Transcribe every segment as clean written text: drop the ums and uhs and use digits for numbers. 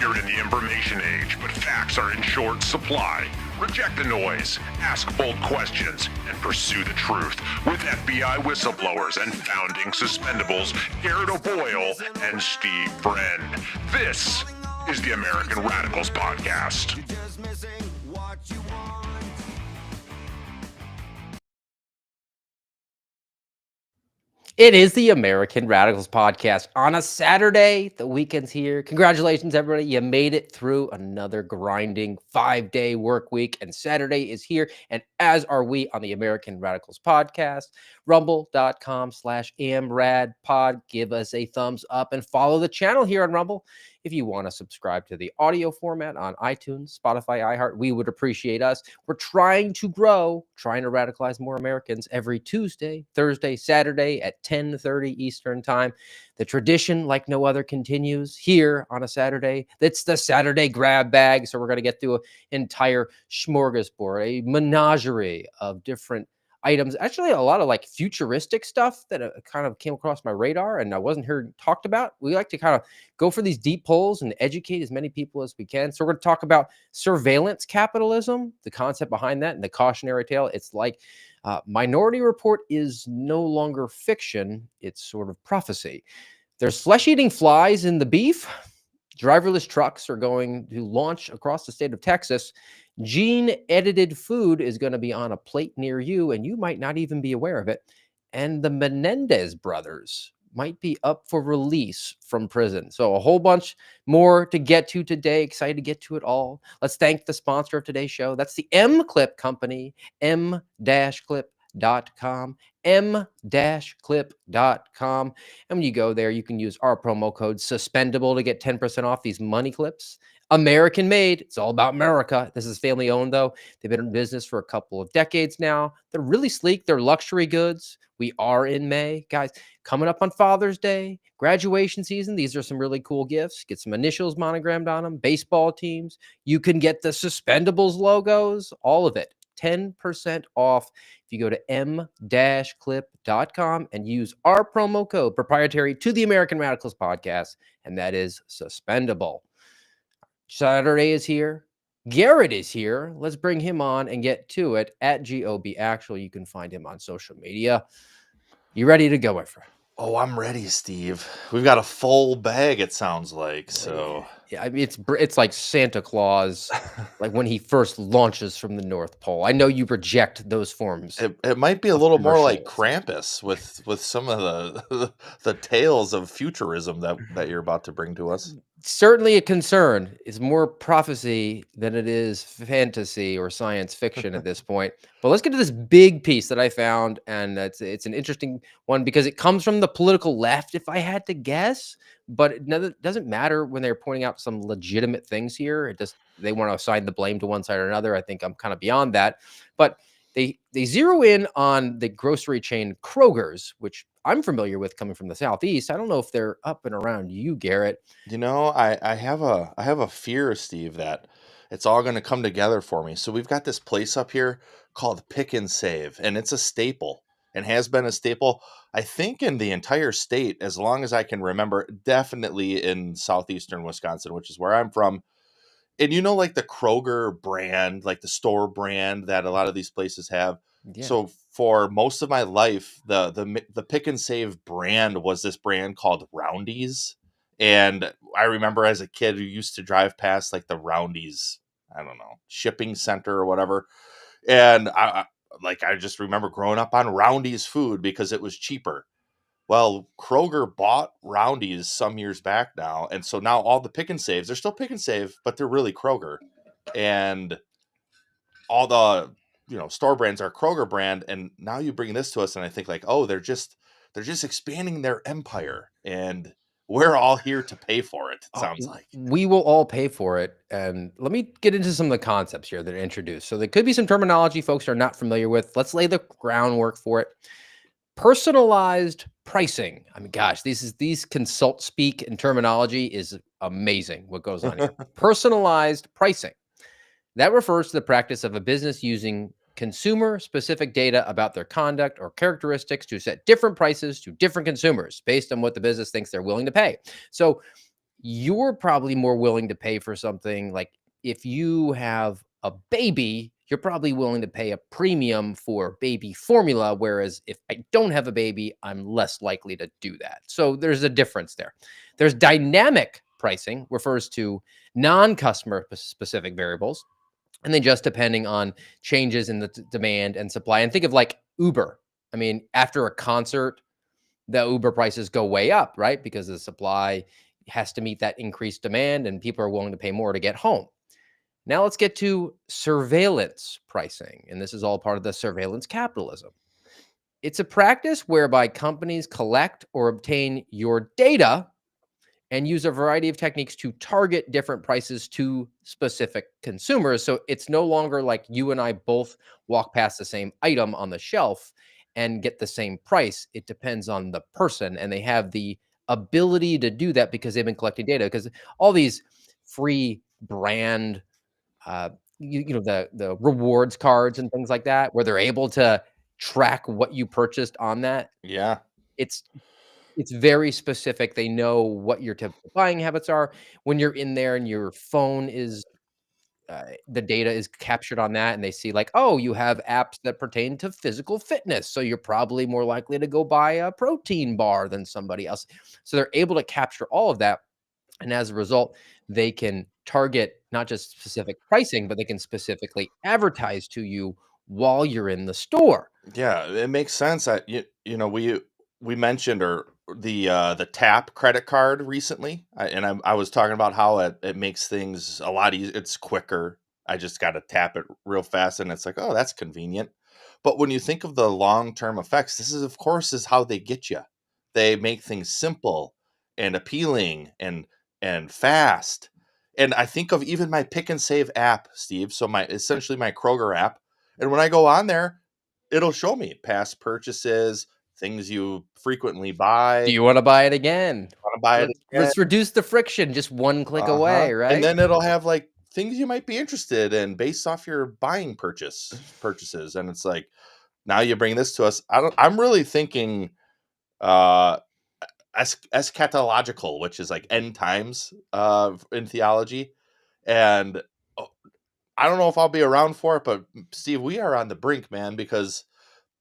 We're in the information age, but facts are in short supply. Reject the noise, ask bold questions, and pursue the truth with FBI whistleblowers and founding Suspendables, Garrett O'Boyle and Steve Friend. This is the American Radicals Podcast. It is the American Radicals Podcast on a Saturday. The weekend's here. Congratulations, everybody. You made it through another grinding 5-day work week, and Saturday is here. And as are we on the American Radicals Podcast, rumble.com/amradpod. Give us a thumbs up and follow the channel here on Rumble. If you want to subscribe to the audio format on iTunes, Spotify, iHeart, we would appreciate us. We're trying to grow, trying to radicalize more Americans every Tuesday, Thursday, Saturday at 10:30 Eastern time. The tradition, like no other, continues here on a Saturday. It's the Saturday grab bag. So we're going to get through an entire smorgasbord, a menagerie of different items, actually a lot of like futuristic stuff that kind of came across my radar and I wasn't heard talked about. We like to kind of go for these deep polls and educate as many people as we can. So we're going to talk about surveillance capitalism, the concept behind that, and the cautionary tale. It's like Minority Report is no longer fiction. It's sort of prophecy. There's flesh-eating flies in the beef. Driverless trucks are going to launch across the state of Texas. Gene-edited food is going to be on a plate near you, and you might not even be aware of it. And the Menendez brothers might be up for release from prison. So a whole bunch more to get to today. Excited to get to it all. Let's thank the sponsor of today's show. That's the M-Clip Company, m-clip.com, m-clip.com. And when you go there, you can use our promo code SUSPENDABLE to get 10% off these money clips. American made. It's all about America. This is family owned, though. They've been in business for a couple of decades now. They're really sleek. They're luxury goods. We are in May. Guys, coming up on Father's Day, graduation season. These are some really cool gifts. Get some initials monogrammed on them. Baseball teams. You can get the Suspendables logos. All of it. 10% off if you go to m-clip.com and use our promo code proprietary to the American Radicals Podcast, and that is Suspendable. Saturday is here. Garrett is here. Let's bring him on and get to it at GOB Actual. You can find him on social media. You ready to go, my friend? Oh, I'm ready, Steve. We've got a full bag, it sounds like. So yeah, I mean, it's like Santa Claus, like when he first launches from the North Pole. I know you reject those forms. It might be a little more like Krampus with some of the tales of futurism that you're about to bring to us. Certainly a concern. It's more prophecy than it is fantasy or science fiction at this point. But let's get to this big piece that I found, and it's an interesting one because it comes from the political left, if I had to guess. But it doesn't matter when they're pointing out some legitimate things here. It just they want to assign the blame to one side or another. I think I'm kind of beyond that. But they zero in on the grocery chain Kroger's, which I'm familiar with coming from the Southeast. I don't know if they're up and around you, Garrett. You know, I have a fear, Steve, that it's all going to come together for me. So we've got this place up here called Pick and Save, and it's a staple and has been a staple, I think, in the entire state, as long as I can remember, definitely in southeastern Wisconsin, which is where I'm from. And you know, like the Kroger brand, like the store brand that a lot of these places have. Yeah. So for most of my life, the Pick and Save brand was this brand called Roundy's. And I remember as a kid who used to drive past like the Roundy's, I don't know, shipping center or whatever. And I just remember growing up on Roundy's food because it was cheaper. Well, Kroger bought Roundy's some years back now, and so now all the Pick and Saves, they're still Pick and Save, but they're really Kroger. And all the, store brands are Kroger brand, and now you bring this to us and I think like, "Oh, they're just expanding their empire and we're all here to pay for it." It sounds like. We will all pay for it. And let me get into some of the concepts here that are introduced. So there could be some terminology folks are not familiar with. Let's lay the groundwork for it. Personalized pricing. I mean, gosh, these consult speak and terminology is amazing what goes on here. Personalized pricing. That refers to the practice of a business using consumer-specific data about their conduct or characteristics to set different prices to different consumers based on what the business thinks they're willing to pay. So you're probably more willing to pay for something like if you have a baby, you're probably willing to pay a premium for baby formula. Whereas if I don't have a baby, I'm less likely to do that. So there's a difference there. There's dynamic pricing, refers to non customer specific variables. And then just depending on changes in the demand and supply. And think of like Uber. I mean, after a concert, the Uber prices go way up, right? Because the supply has to meet that increased demand and people are willing to pay more to get home. Now let's get to surveillance pricing. And this is all part of the surveillance capitalism. It's a practice whereby companies collect or obtain your data and use a variety of techniques to target different prices to specific consumers. So it's no longer like you and I both walk past the same item on the shelf and get the same price. It depends on the person, and they have the ability to do that because they've been collecting data. Because all these free brand, uh, you know, the rewards cards and things like that, where they're able to track what you purchased on that. Yeah. It's it's very specific. They know what your typical buying habits are. When you're in there and your phone is, the data is captured on that, and they see like, oh, you have apps that pertain to physical fitness. So you're probably more likely to go buy a protein bar than somebody else. So they're able to capture all of that. And as a result, they can target not just specific pricing, but they can specifically advertise to you while you're in the store. Yeah, it makes sense. We mentioned or the tap credit card recently, I was talking about how it makes things a lot easier. It's quicker. I just got to tap it real fast, and it's like, oh, that's convenient. But when you think of the long term effects, this is of course is how they get you. They make things simple and appealing and fast. And I think of even my Pick and Save app, Steve. So my essentially my Kroger app, and when I go on there, it'll show me past purchases, things you frequently Do buy. you want to buy it again? Want to buy it again? Let's reduce the friction, just one click Uh-huh. away, And right? then it'll have like things you might be interested in based off your buying purchases. And it's like, now you bring this to us. I'm really thinking uh eschatological, which is like end times in theology. And oh, I don't know if I'll be around for it, but Steve, we are on the brink, man, because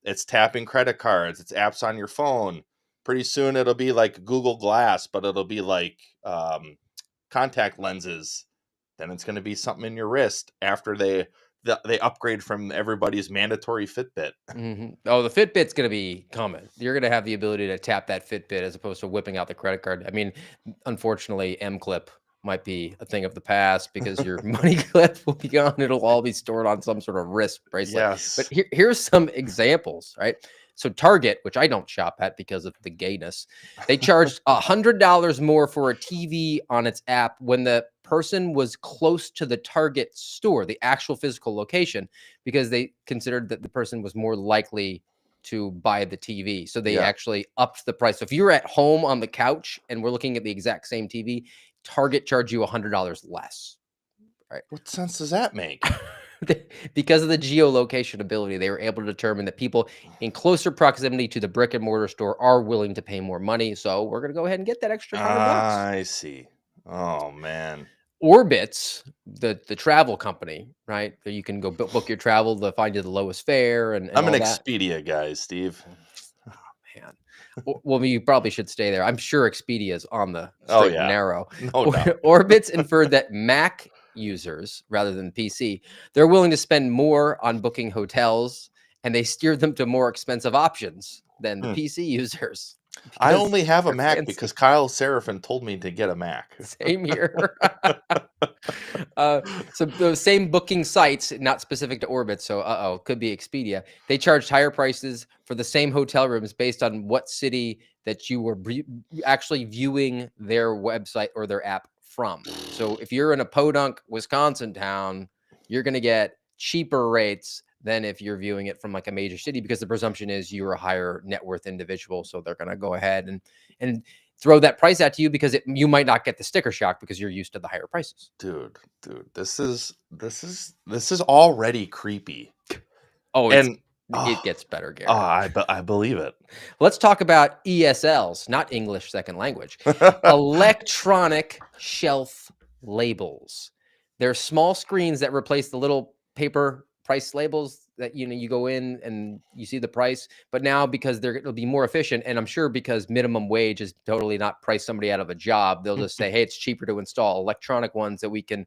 it's tapping credit cards, it's apps on your phone. Pretty soon it'll be like Google Glass, but it'll be like contact lenses. Then it's going to be something in your wrist after they upgrade from everybody's mandatory Fitbit. Oh, the Fitbit's gonna be coming. You're gonna have the ability to tap that Fitbit as opposed to whipping out the credit card. I mean, unfortunately, M-Clip might be a thing of the past because your money clip will be gone. It'll all be stored on some sort of wrist bracelet. But Yes. here's some examples, right? So Target, which I don't shop at because of the gayness, they charged $100 more for a TV on its app when the person was close to the Target store, the actual physical location, because they considered that the person was more likely to buy the TV. So they Yeah. actually upped the price. So if you're at home on the couch and we're looking at the exact same TV, Target charge you $100 less, right? What sense does that make? Because of the geolocation ability, they were able to determine that people in closer proximity to the brick and mortar store are willing to pay more money. So we're going to go ahead and get that extra $100. I see. Oh man. Orbitz, the travel company, right? That you can go book your travel to find you the lowest fare and I'm all an that. Expedia guy, Steve. Man. Well, you probably should stay there. I'm sure Expedia is on the Oh straight and yeah. narrow. No doubt. Orbitz inferred that Mac users, rather than PC, they're willing to spend more on booking hotels, and they steered them to more expensive options than the Hmm. PC users. I because only have a they're Mac fancy. because Kyle Seraphin told me to get a Mac. Same here. So those same booking sites, not specific to Orbit, so could be Expedia. They charged higher prices for the same hotel rooms based on what city that you were actually viewing their website or their app from. So if you're in a podunk Wisconsin town, you're going to get cheaper rates than if you're viewing it from like a major city, because the presumption is you're a higher net worth individual. So they're going to go ahead and throw that price out to you because you might not get the sticker shock because you're used to the higher prices. Dude, this is already creepy. Oh, And It gets better, Oh, Garrett. I believe it. Let's talk about ESLs, not English second language. Electronic shelf labels. They're small screens that replace the little paper price labels that you go in and you see the price. But now because it'll be more efficient, and I'm sure because minimum wage is totally not price somebody out of a job, they'll just say, hey, it's cheaper to install electronic ones that we can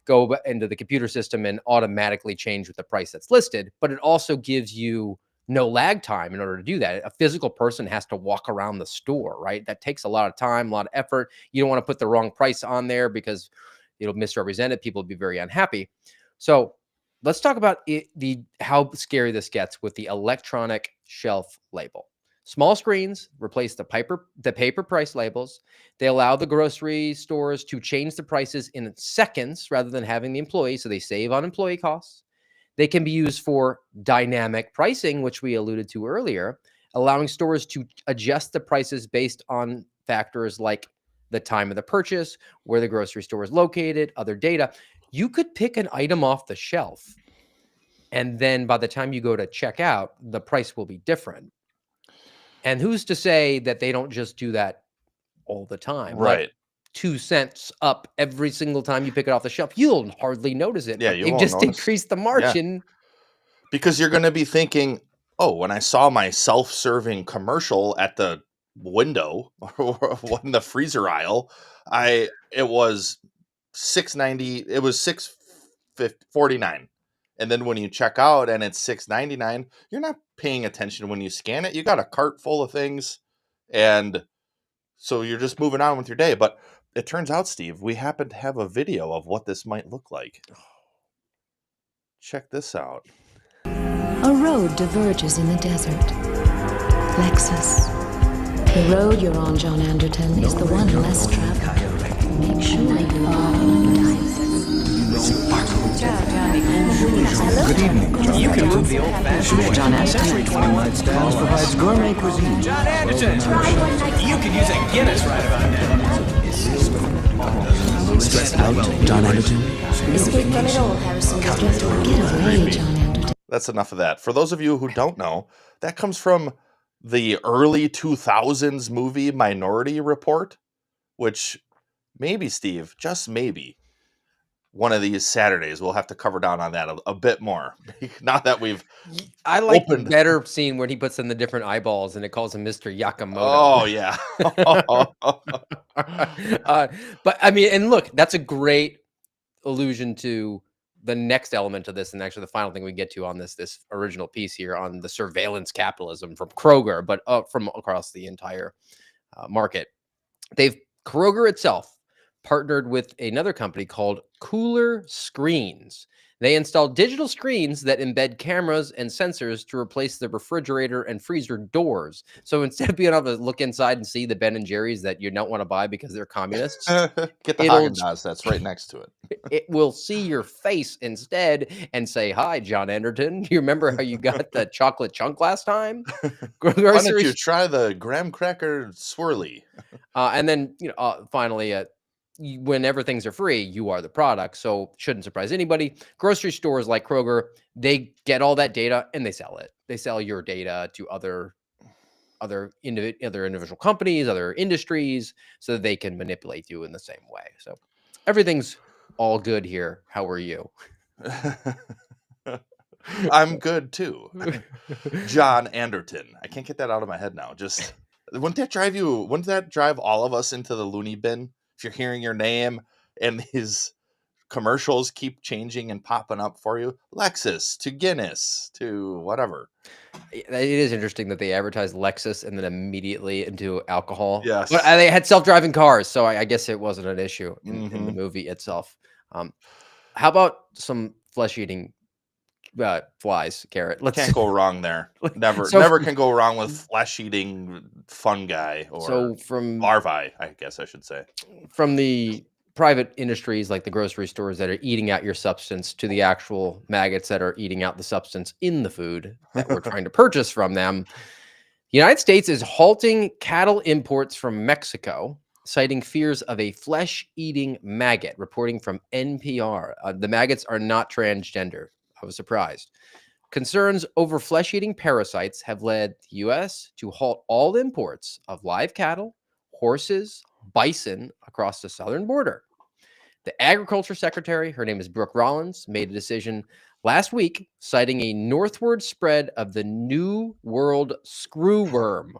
go into the computer system and automatically change with the price that's listed. But it also gives you no lag time in order to do that. A physical person has to walk around the store, right? That takes a lot of time, a lot of effort. You don't want to put the wrong price on there because it'll misrepresent it. People will be very unhappy. So let's talk about how scary this gets with the electronic shelf label. Small screens replace the paper price labels. They allow the grocery stores to change the prices in seconds rather than having the employee, so they save on employee costs. They can be used for dynamic pricing, which we alluded to earlier, allowing stores to adjust the prices based on factors like the time of the purchase, where the grocery store is located, other data. You could pick an item off the shelf, and then by the time you go to check out, the price will be different. And who's to say that they don't just do that all the time? Right. Like 2 cents up every single time you pick it off the shelf. You'll hardly notice it. Yeah, but you they've won't just notice. increased the margin. Because you're going to be thinking, oh, when I saw my self-serving commercial at the window or in the freezer aisle, it was $6.90. It was $6.49. And then when you check out and it's $6.99, you're not paying attention when you scan it. You got a cart full of things, and so you're just moving on with your day. But it turns out, Steve, we happen to have a video of what this might look like. Check this out. A road diverges in the desert. Lexus. The road you're on, John Anderton, is the one less traveled. Make sure you are on time. Good evening, John. You can move the old-fashioned John Anderton. Century 21 Calls provides gourmet cuisine. John Anderton, you can use a Guinness right about now. Stressed out, John Anderton. Escape from it all, Harrison. Get away, John Anderton. That's enough of that. For those of you who don't know, that comes from the early 2000s movie Minority Report, which maybe, Steve, just maybe, one of these Saturdays we'll have to cover down on that a bit more. Now that we've The better scene when he puts in the different eyeballs and it calls him Mr. Yakamoto. Oh, yeah. But I mean, and look, that's a great allusion to the next element of this, and actually the final thing we get to on this original piece here on the surveillance capitalism from Kroger, but from across the entire market. Kroger itself partnered with another company called Cooler Screens. They installed digital screens that embed cameras and sensors to replace the refrigerator and freezer doors. So instead of being able to look inside and see the Ben and Jerry's that you don't want to buy because they're communists, Get the Haagen-Dazs that's right next to it. It will see your face instead and say, "Hi, John Anderton. You remember how you got the chocolate chunk last time? Why don't you try the graham cracker swirly?" And then, finally, whenever things are free, you are the product. So shouldn't surprise anybody. Grocery stores like Kroger, they get all that data and they sell it. They sell your data to other individual companies, other industries, so that they can manipulate you in the same way. So everything's all good here. How are you? I'm good too. John Anderton. I can't get that out of my head now. Just wouldn't that drive all of us into the loony bin? If you're hearing your name and his commercials keep changing and popping up for you, Lexus to Guinness to whatever. It is interesting that they advertised Lexus and then immediately into alcohol. Yes. But they had self-driving cars, so I guess it wasn't an issue in the movie itself. How about some flesh-eating flies, Garrett? Can't go wrong there. Never can go wrong with flesh-eating fungi or larvae, I guess I should say. From the private industries like the grocery stores that are eating out your substance to the actual maggots that are eating out the substance in the food that we're trying to purchase from them, the United States is halting cattle imports from Mexico, citing fears of a flesh-eating maggot, reporting from NPR. The maggots are not transgender. I was surprised. Concerns over flesh-eating parasites have led the U.S. to halt all imports of live cattle, horses, bison across the southern border. The Agriculture Secretary, her name is Brooke Rollins, made a decision last week citing a northward spread of the New World screwworm,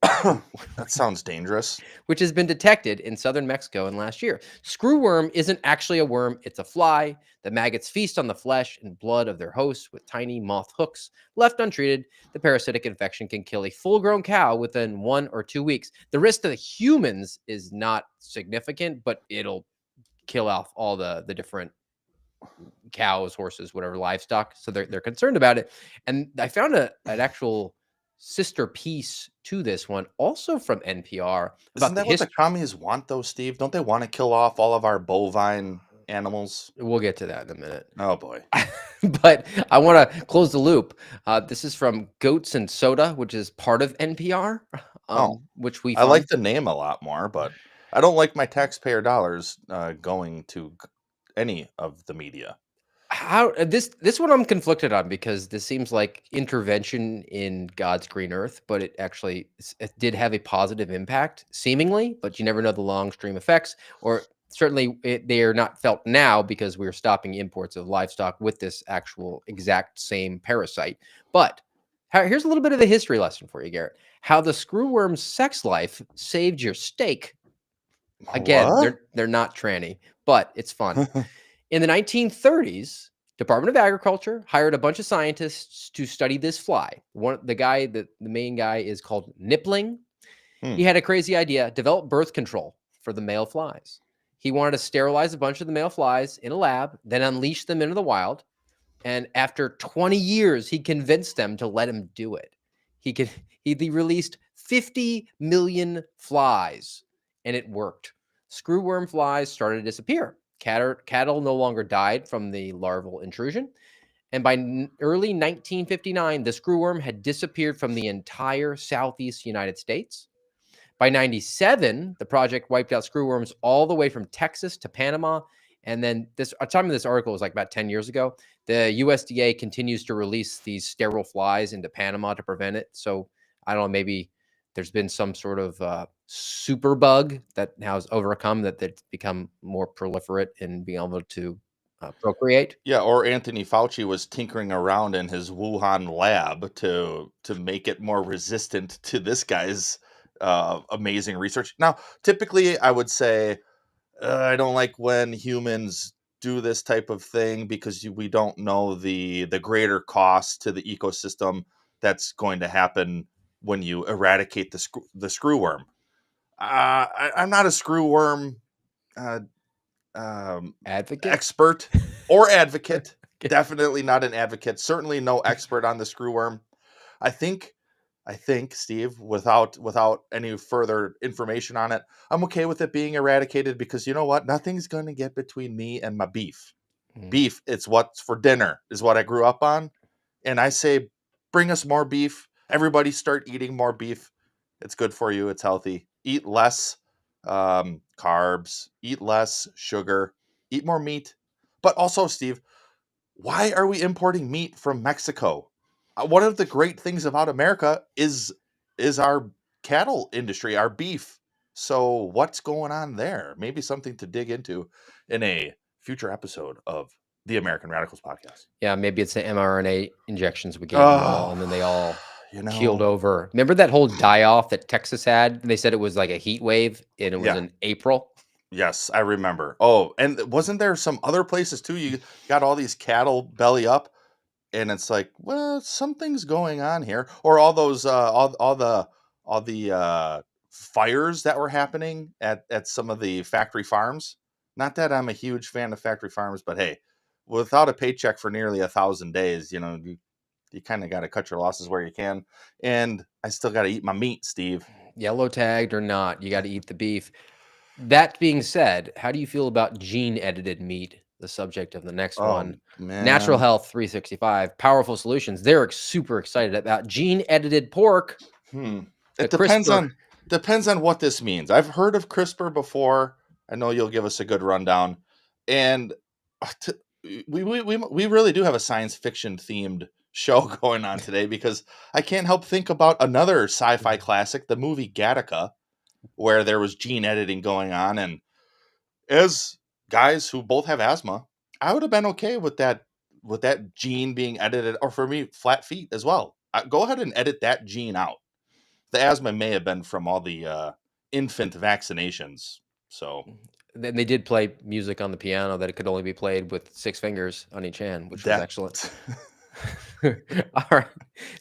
That sounds dangerous. which has been detected in southern Mexico in last year. Screwworm isn't actually a worm, it's a fly. The maggots feast on the flesh and blood of their hosts with tiny moth hooks. Left untreated, the parasitic infection can kill a full-grown cow within 1 or 2 weeks. The risk to the humans is not significant, but it'll kill off all the different cows, horses, whatever livestock. So they're concerned about it. And I found an actual sister piece to this one, also from NPR. Isn't that what the commies want, though, Steve? Don't they want to kill off all of our bovine animals? We'll get to that in a minute. Oh, boy. But I want to close the loop. This is from Goats and Soda, which is part of NPR. Which we I like the name a lot more, but I don't like my taxpayer dollars going to any of the media. How this one I'm conflicted on, because this seems like intervention in God's green earth, but it did have a positive impact, seemingly, but you never know the long stream effects, or certainly they are not felt now because we're stopping imports of livestock with this actual exact same parasite. But here's a little bit of a history lesson for you, Garrett. How the screwworm's sex life saved your steak. Again, they're not tranny, but it's fun. In the 1930s, Department of Agriculture hired a bunch of scientists to study this fly. The main guy is called Nipling. He had a crazy idea: develop birth control for the male flies. He wanted to sterilize a bunch of the male flies in a lab, then unleash them into the wild. And after 20 years, he convinced them to let him do it. He released 50 million flies, and it worked. Screwworm flies started to disappear. Cattle no longer died from the larval intrusion. And by early 1959, the screwworm had disappeared from the entire southeast United States. By 97, the project wiped out screwworms all the way from Texas to Panama. And then at the time of this article was like about 10 years ago. The USDA continues to release these sterile flies into Panama to prevent it. So I don't know, maybe there's been some sort of super bug that now has overcome that's become more proliferate in being able to procreate. Yeah, or Anthony Fauci was tinkering around in his Wuhan lab to make it more resistant to this guy's amazing research. Now, typically, I would say I don't like when humans do this type of thing because we don't know the greater cost to the ecosystem that's going to happen when you eradicate the screwworm. I'm not a screwworm Advocate? expert or advocate. Definitely not an advocate. Certainly no expert on the screwworm. I think, Steve, without any further information on it, I'm okay with it being eradicated because you know what? Nothing's going to get between me and my beef. Beef, it's what's for dinner, is what I grew up on. And I say, bring us more beef. Everybody start eating more beef. It's good for you. It's healthy. Eat less carbs. Eat less sugar. Eat more meat. But also, Steve, why are we importing meat from Mexico? One of the great things about America is our cattle industry, our beef. So what's going on there? Maybe something to dig into in a future episode of the American Radicals podcast. Yeah, maybe it's the mRNA injections we gave them all, and then they all keeled over. Remember that whole die-off that Texas had? They said it was like a heat wave, and it was in April. Yes, I remember. Oh, and wasn't there some other places too? You got all these cattle belly up, and it's like, well, something's going on here. Or all those, all the fires that were happening at some of the factory farms. Not that I'm a huge fan of factory farms, but hey, without a paycheck for nearly 1,000 days, you kind of got to cut your losses where you can. And I still got to eat my meat, Steve. Yellow tagged or not, you got to eat the beef. That being said, how do you feel about gene-edited meat, the subject of the next one? Man. Natural Health 365, Powerful Solutions. They're super excited about gene-edited pork. It depends on what this means. I've heard of CRISPR before. I know you'll give us a good rundown. And we really do have a science fiction themed show going on today because I can't help think about another sci-fi classic, the movie Gattaca, where there was gene editing going on. And as guys who both have asthma, I would have been okay with that gene being edited, or for me, flat feet as well. Go ahead and edit that gene out. The asthma may have been from all the infant vaccinations. So Then they did play music on the piano that it could only be played with 6 fingers on each hand, which was that excellent. All right.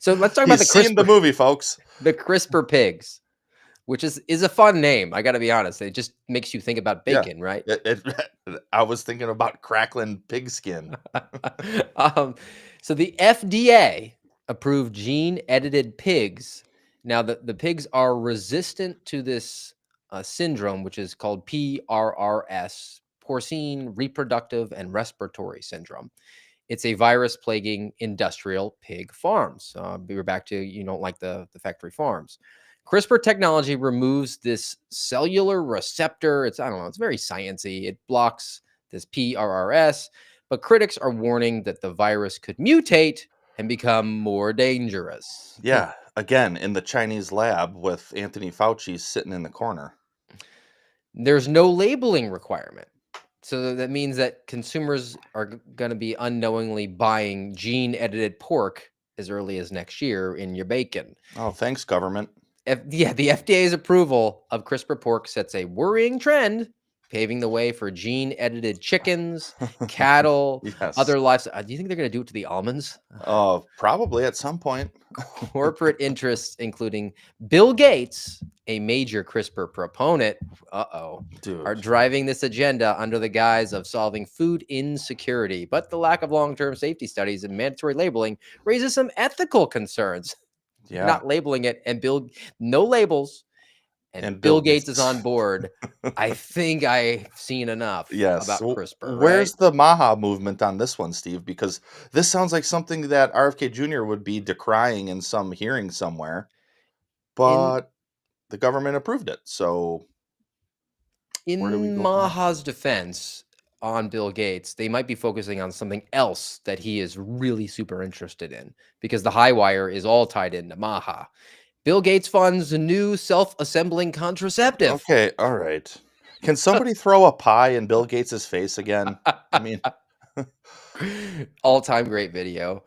So let's talk about you've seen the movie, folks. the CRISPR pigs, which is a fun name. I got to be honest. It just makes you think about Yeah. bacon, right? I was thinking about crackling pigskin. So the FDA approved gene-edited pigs. Now, the pigs are resistant to this syndrome, which is called PRRS, porcine reproductive and respiratory syndrome. It's a virus plaguing industrial pig farms. We're back to you don't like the factory farms. CRISPR technology removes this cellular receptor. It's very sciencey. It blocks this PRRS, but critics are warning that the virus could mutate and become more dangerous. Yeah, again, in the Chinese lab with Anthony Fauci sitting in the corner. There's no labeling requirement. So that means that consumers are going to be unknowingly buying gene-edited pork as early as next year in your bacon. Oh, thanks, government. The FDA's approval of CRISPR pork sets a worrying trend, paving the way for gene-edited chickens, cattle, Yes. other livestock. Do you think they're going to do it to the almonds? Probably at some point. Corporate interests, including Bill Gates, a major CRISPR proponent, Dude. are driving this agenda under the guise of solving food insecurity. But the lack of long-term safety studies and mandatory labeling raises some ethical concerns. Yeah. Not labeling it and no labels. And Bill Gates is on board. I think I've seen enough Yes. about CRISPR. Where's the Maha movement on this one, Steve? Because this sounds like something that RFK Jr. would be decrying in some hearing somewhere. But the government approved it. So where do we in go from Maha's defense on Bill Gates, they might be focusing on something else that he is really super interested in, because the high wire is all tied into Maha. Bill Gates funds a new self-assembling contraceptive. Okay, all right. Can somebody throw a pie in Bill Gates' face again? I mean, all-time great video.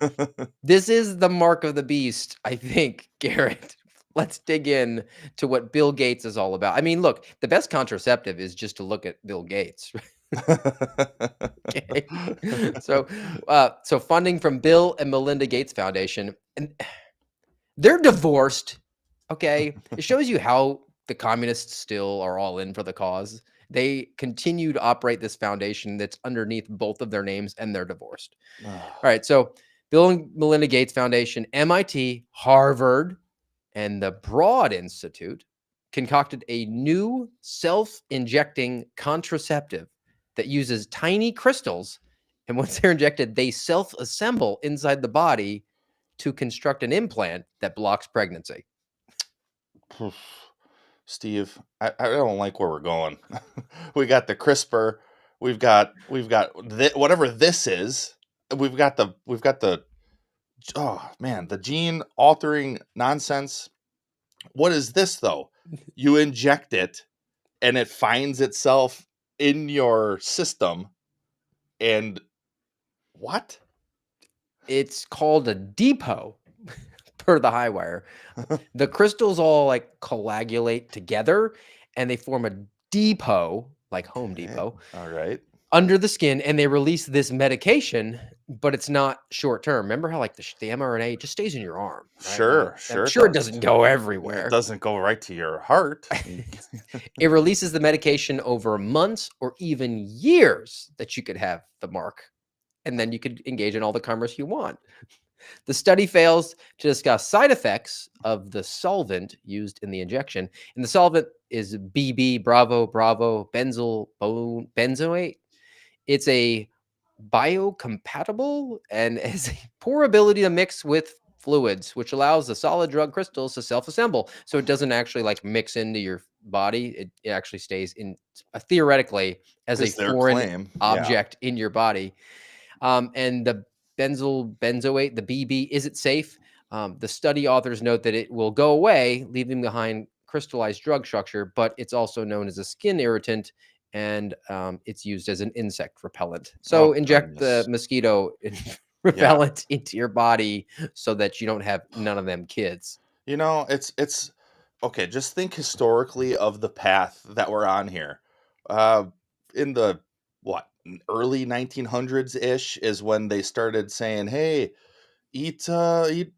This is the mark of the beast, I think, Garrett. Let's dig in to what Bill Gates is all about. I mean, look, the best contraceptive is just to look at Bill Gates. Okay. So funding from Bill and Melinda Gates Foundation, and they're divorced. Okay, it shows you how the communists still are all in for the cause. They continue to operate this foundation that's underneath both of their names, and they're divorced. All right, so Bill and Melinda Gates Foundation, MIT, Harvard, and the Broad Institute concocted a new self-injecting contraceptive that uses tiny crystals, and once they're injected, they self-assemble inside the body to construct an implant that blocks pregnancy. Steve, I don't like where we're going. We got the CRISPR, we've got whatever this is. We've got the the gene altering nonsense. What is this though? You inject it and it finds itself in your system, and what? It's called a depot per the high wire. The crystals all like coagulate together and they form a depot, like Home Depot, All right. under the skin, and they release this medication, but it's not short term. Remember how like the mRNA just stays in your arm? Right? Sure, I'm sure. sure it doesn't go everywhere. It doesn't go right to your heart. It releases the medication over months or even years that you could have the mark, and then you could engage in all the commerce you want. The study fails to discuss side effects of the solvent used in the injection, and the solvent is BB, Bravo, benzoate. It's a biocompatible and has a poor ability to mix with fluids, which allows the solid drug crystals to self-assemble. So it doesn't actually like mix into your body. It actually stays in theoretically as a Is their foreign claim. Yeah. object in your body. And the benzoate, the BB, is it safe? The study authors note that it will go away, leaving behind crystallized drug structure, but it's also known as a skin irritant, and it's used as an insect repellent. So inject the goodness. mosquito repellent into your body so that you don't have none of them kids. You know, it's okay. Just think historically of the path that we're on here. Uh, in the what early 1900s ish is when they started saying, "Hey, eat.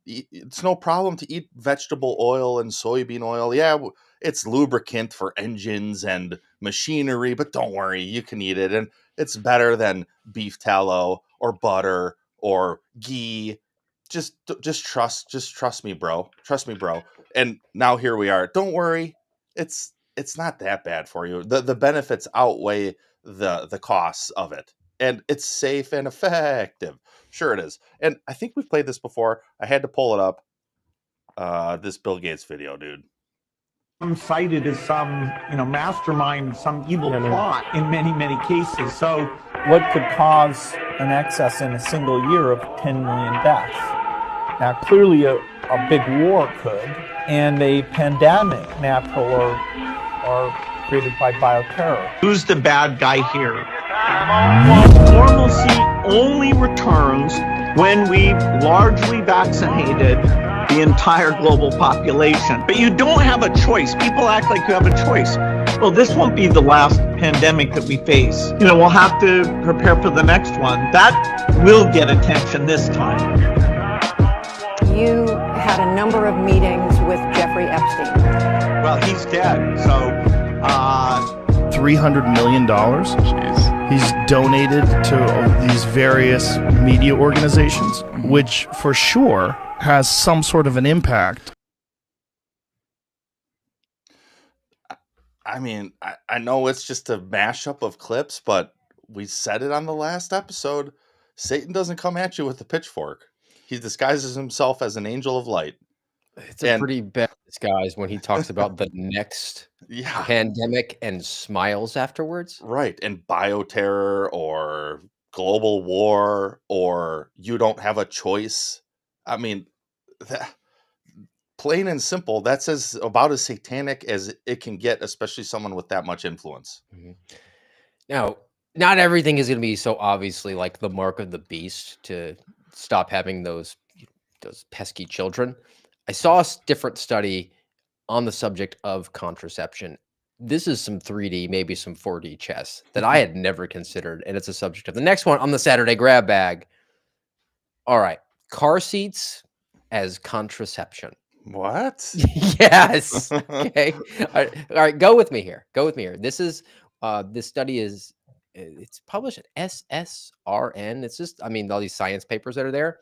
It's no problem to eat vegetable oil and soybean oil. Yeah, it's lubricant for engines and machinery, but don't worry, you can eat it, and it's better than beef tallow or butter or ghee. Just trust me, bro. Trust me, bro." And now here we are. Don't worry, it's not that bad for you. The benefits outweigh the costs of it, and it's safe and effective. Sure it is. And I think we've played this before. I had to pull it up. This Bill Gates video, dude. I'm cited as some, mastermind, some evil plot in many, many cases. So what could cause an excess in a single year of 10 million deaths? Now, clearly a big war could, and a pandemic, natural or created by bioterror. Who's the bad guy here? Normalcy only returns when we've largely vaccinated the entire global population. But you don't have a choice. People act like you have a choice. Well, this won't be the last pandemic that we face. We'll have to prepare for the next one. That will get attention this time. You had a number of meetings with Jeffrey Epstein. Well, he's dead, so $300 million. Jeez. He's donated to these various media organizations, which for sure has some sort of an impact. I mean, I know it's just a mashup of clips, but we said it on the last episode. Satan doesn't come at you with a pitchfork. He disguises himself as an angel of light. It's a pretty bad disguise when he talks about the next pandemic and smiles afterwards. Right. And bioterror or global war or you don't have a choice. I mean, plain and simple, that's about as satanic as it can get, especially someone with that much influence. Mm-hmm. Now, not everything is going to be so obviously like the mark of the beast to stop having those pesky children. I saw a different study on the subject of contraception. This is some 3D, maybe some 4D chess that I had never considered, and it's a subject of the next one on the Saturday grab bag. All right, car seats as contraception. What? Yes. Okay. All right. Go with me here. This is this study is it's published at SSRN. It's just, all these science papers that are there.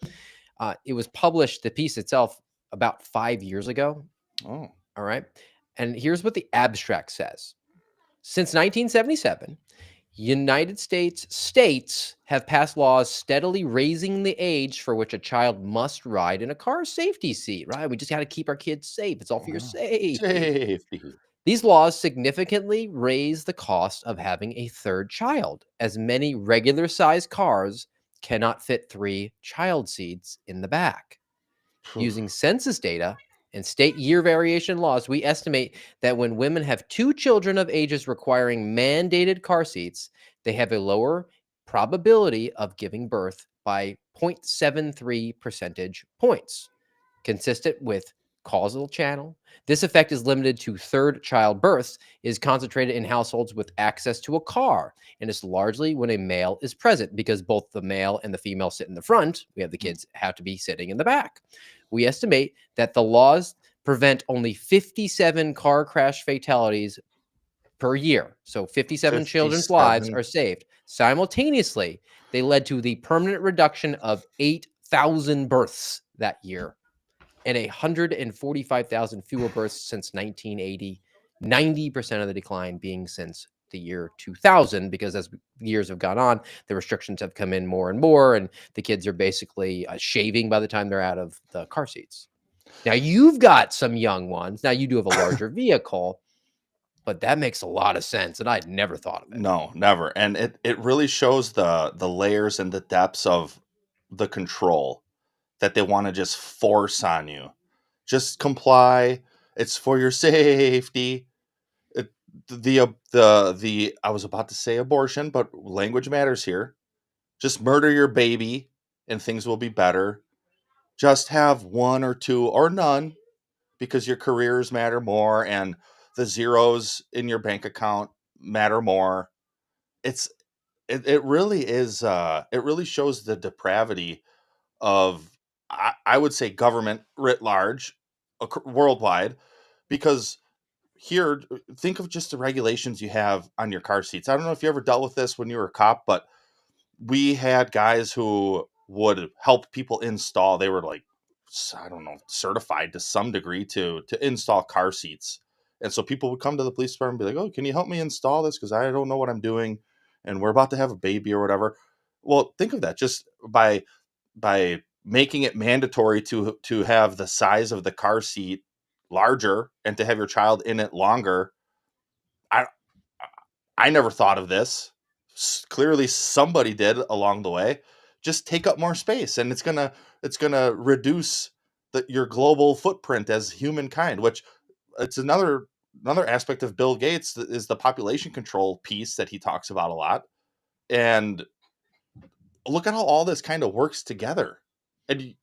It was published, the piece itself, about 5 years ago. Oh. All right. And here's what the abstract says. Since 1977, United States have passed laws steadily raising the age for which a child must ride in a car safety seat, right? We just got to keep our kids safe. It's all for your safety. These laws significantly raise the cost of having a third child, as many regular-sized cars cannot fit 3 child seats in the back. Using census data and state year variation laws, we estimate that when women have 2 children of ages requiring mandated car seats, they have a lower probability of giving birth by 0.73 percentage points. Consistent with causal channel, this effect is limited to third child births, is concentrated in households with access to a car, and is largely when a male is present, because both the male and the female sit in the front. We have the kids have to be sitting in the back. We estimate that the laws prevent only 57 car crash fatalities per year. So 57 children's lives are saved. Simultaneously, they led to the permanent reduction of 8,000 births that year and 145,000 fewer births since 1980, 90% of the decline being since the year 2000, because as years have gone on, the restrictions have come in more and more, and the kids are basically shaving by the time they're out of the car seats. Now, you've got some young ones. Now, you do have a larger vehicle, but that makes a lot of sense, and I'd never thought of it. No, never. And it really shows the layers and the depths of the control that they want to just force on you. Just comply. It's for your safety. The I was about to say abortion, but language matters here. Just murder your baby and things will be better. Just have one or two or none because your careers matter more and the zeros in your bank account matter more. It really is it really shows the depravity of I would say government writ large worldwide, because here, think of just the regulations you have on your car seats. I don't know if you ever dealt with this when you were a cop, but we had guys who would help people install. They were like, I don't know, certified to some degree to install car seats. And so people would come to the police department and be like, "Oh, can you help me install this? Because I don't know what I'm doing, and we're about to have a baby or whatever." Well, think of that just by making it mandatory to have the size of the car seat larger and to have your child in it longer. I never thought of this. Clearly somebody did along the way. Just take up more space and it's going to reduce your global footprint as humankind, which it's another aspect of Bill Gates is the population control piece that he talks about a lot. And look at how all this kind of works together. And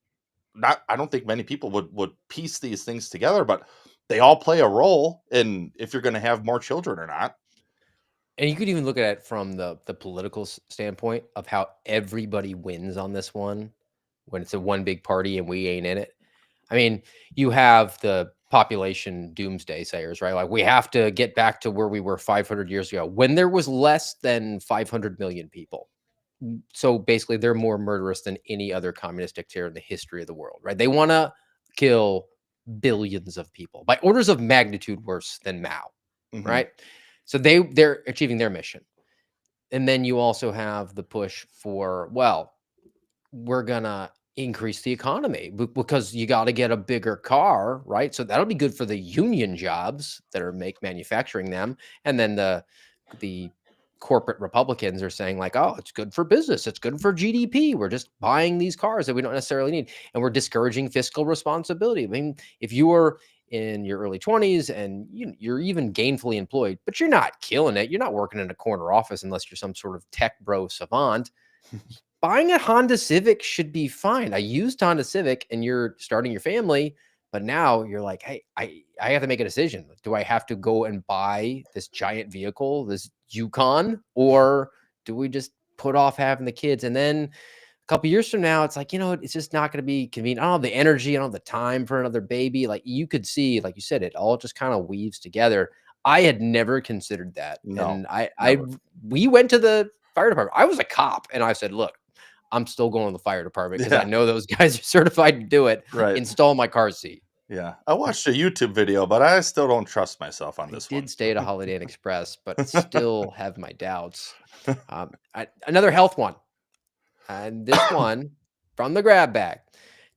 I don't think many people would piece these things together, but they all play a role in if you're going to have more children or not. And you could even look at it from the political standpoint of how everybody wins on this one when it's a one big party and we ain't in it. I mean, you have the population doomsday sayers, right? Like we have to get back to where we were 500 years ago when there was less than 500 million people. So basically they're more murderous than any other communist dictator in the history of the world, right? They want to kill billions of people by orders of magnitude worse than Mao, right? So they're achieving their mission. And then you also have the push for, well, we're going to increase the economy because you got to get a bigger car, right? So that'll be good for the union jobs that are manufacturing them. And then the corporate Republicans are saying like, oh, it's good for business. It's good for GDP. We're just buying these cars that we don't necessarily need. And we're discouraging fiscal responsibility. I mean, if you are in your early 20s and you're even gainfully employed, but you're not killing it. You're not working in a corner office unless you're some sort of tech bro savant. Buying a Honda Civic should be fine. I used Honda Civic and you're starting your family, but now you're like, hey, I have to make a decision. Do I have to go and buy this giant vehicle, this Yukon, or do we just put off having the kids? And then a couple years from now, it's like, it's just not going to be convenient. I don't have the energy. I don't have the time for another baby. Like you could see, like you said, it all just kind of weaves together. I had never considered that. No, and we went to the fire department. I was a cop and I said, look, I'm still going to the fire department because I know those guys are certified to do it. Right. Install my car seat. Yeah. I watched a YouTube video, but I still don't trust myself on this one. I did stay at a Holiday Inn Express, but still have my doubts. Another health one. And this one from the grab bag.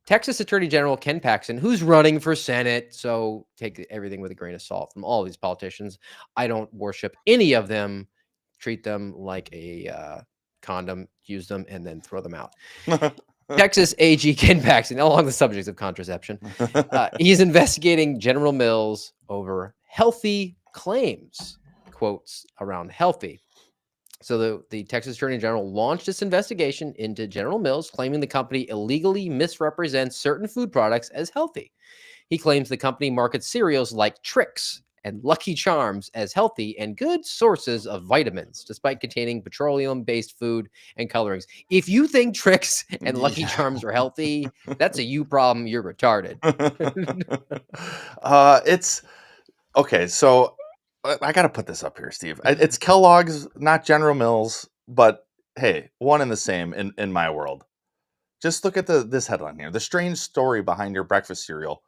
Texas Attorney General Ken Paxton, who's running for Senate. So take everything with a grain of salt from all these politicians. I don't worship any of them. Treat them like a condom, use them, and then throw them out. Texas AG Ken Paxton, along the subjects of contraception, he's investigating General Mills over healthy claims, quotes around healthy. So the Texas Attorney General launched this investigation into General Mills, claiming the company illegally misrepresents certain food products as healthy. He claims the company markets cereals like Trix and Lucky Charms as healthy and good sources of vitamins, despite containing petroleum-based food and colorings. If you think Trix and Lucky Charms are healthy, that's a you problem. You're retarded. It's okay. So I got to put this up here, Steve. It's Kellogg's, not General Mills, but hey, one and the same in my world. Just look at this headline here. The strange story behind your breakfast cereal.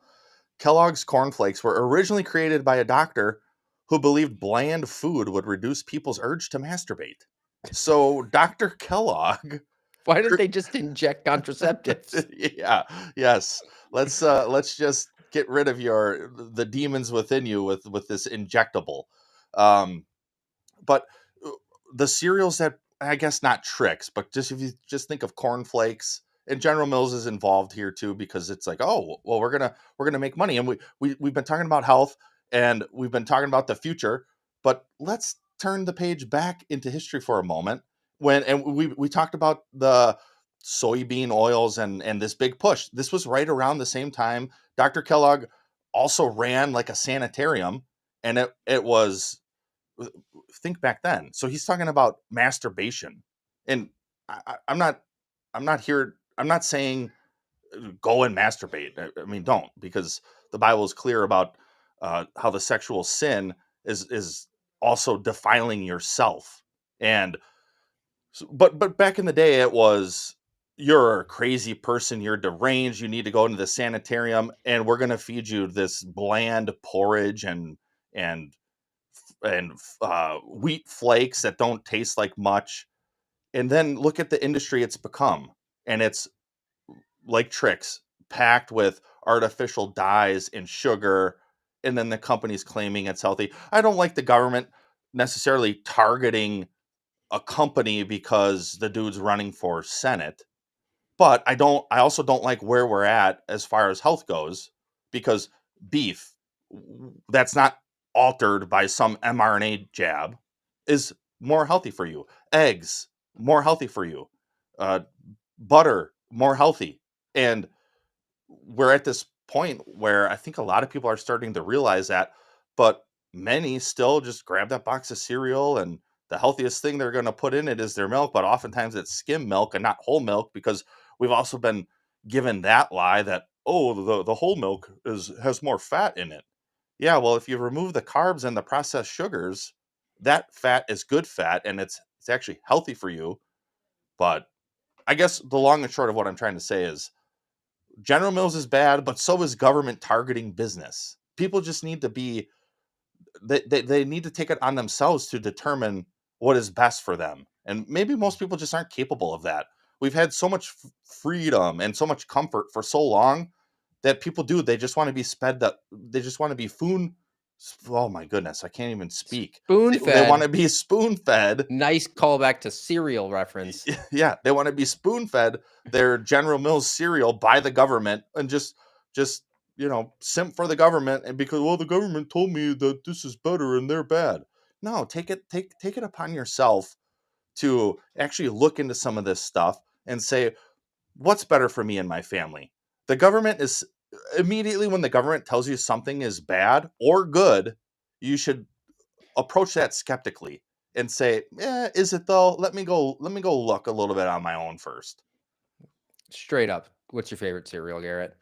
Kellogg's Corn Flakes were originally created by a doctor who believed bland food would reduce people's urge to masturbate. So Dr. Kellogg. Why didn't they just inject contraceptives? Yeah. Yes. Let's just get rid of the demons within you with this injectable. But the cereals that, I guess not Trix, but just if you just think of Corn Flakes and General Mills is involved here too, because it's like, oh, well, we're gonna make money, and we've been talking about health, and we've been talking about the future, but let's turn the page back into history for a moment. We talked about the soybean oils and this big push. This was right around the same time Dr. Kellogg also ran like a sanitarium, and it was, think back then. So he's talking about masturbation, and I'm not saying go and masturbate. I mean, don't, because the Bible is clear about how the sexual sin is also defiling yourself. And but back in the day, it was, you're a crazy person, you're deranged, you need to go into the sanitarium, and we're going to feed you this bland porridge and wheat flakes that don't taste like much. And then look at the industry it's become, and it's like Trix, packed with artificial dyes and sugar, and then the company's claiming it's healthy. I don't like the government necessarily targeting a company because the dude's running for Senate, but I also don't like where we're at as far as health goes, because beef that's not altered by some mRNA jab is more healthy for you. Eggs, more healthy for you. Butter, more healthy. And we're at this point where I think a lot of people are starting to realize that, but many still just grab that box of cereal, and the healthiest thing they're going to put in it is their milk, but oftentimes it's skim milk and not whole milk, because we've also been given that lie that, oh, the whole milk has more fat in it. Yeah, well, if you remove the carbs and the processed sugars, that fat is good fat, and it's actually healthy for you. But I guess the long and short of what I'm trying to say is, General Mills is bad, but so is government targeting business. People just need to be, they need to take it on themselves to determine what is best for them. And maybe most people just aren't capable of that. We've had so much freedom and so much comfort for so long that people they just want to be they just want to be oh my goodness, I can't even speak. They want to be spoon-fed. Nice callback to cereal reference. Yeah, they want to be spoon-fed their General Mills cereal by the government, and just simp for the government, and because, well, the government told me that this is better and they're bad. No, take it upon yourself to actually look into some of this stuff and say, what's better for me and my family? The government is, immediately when the government tells you something is bad or good, you should approach that skeptically and say, is it though? Let me go look a little bit on my own first. Straight up. What's your favorite cereal, Garrett?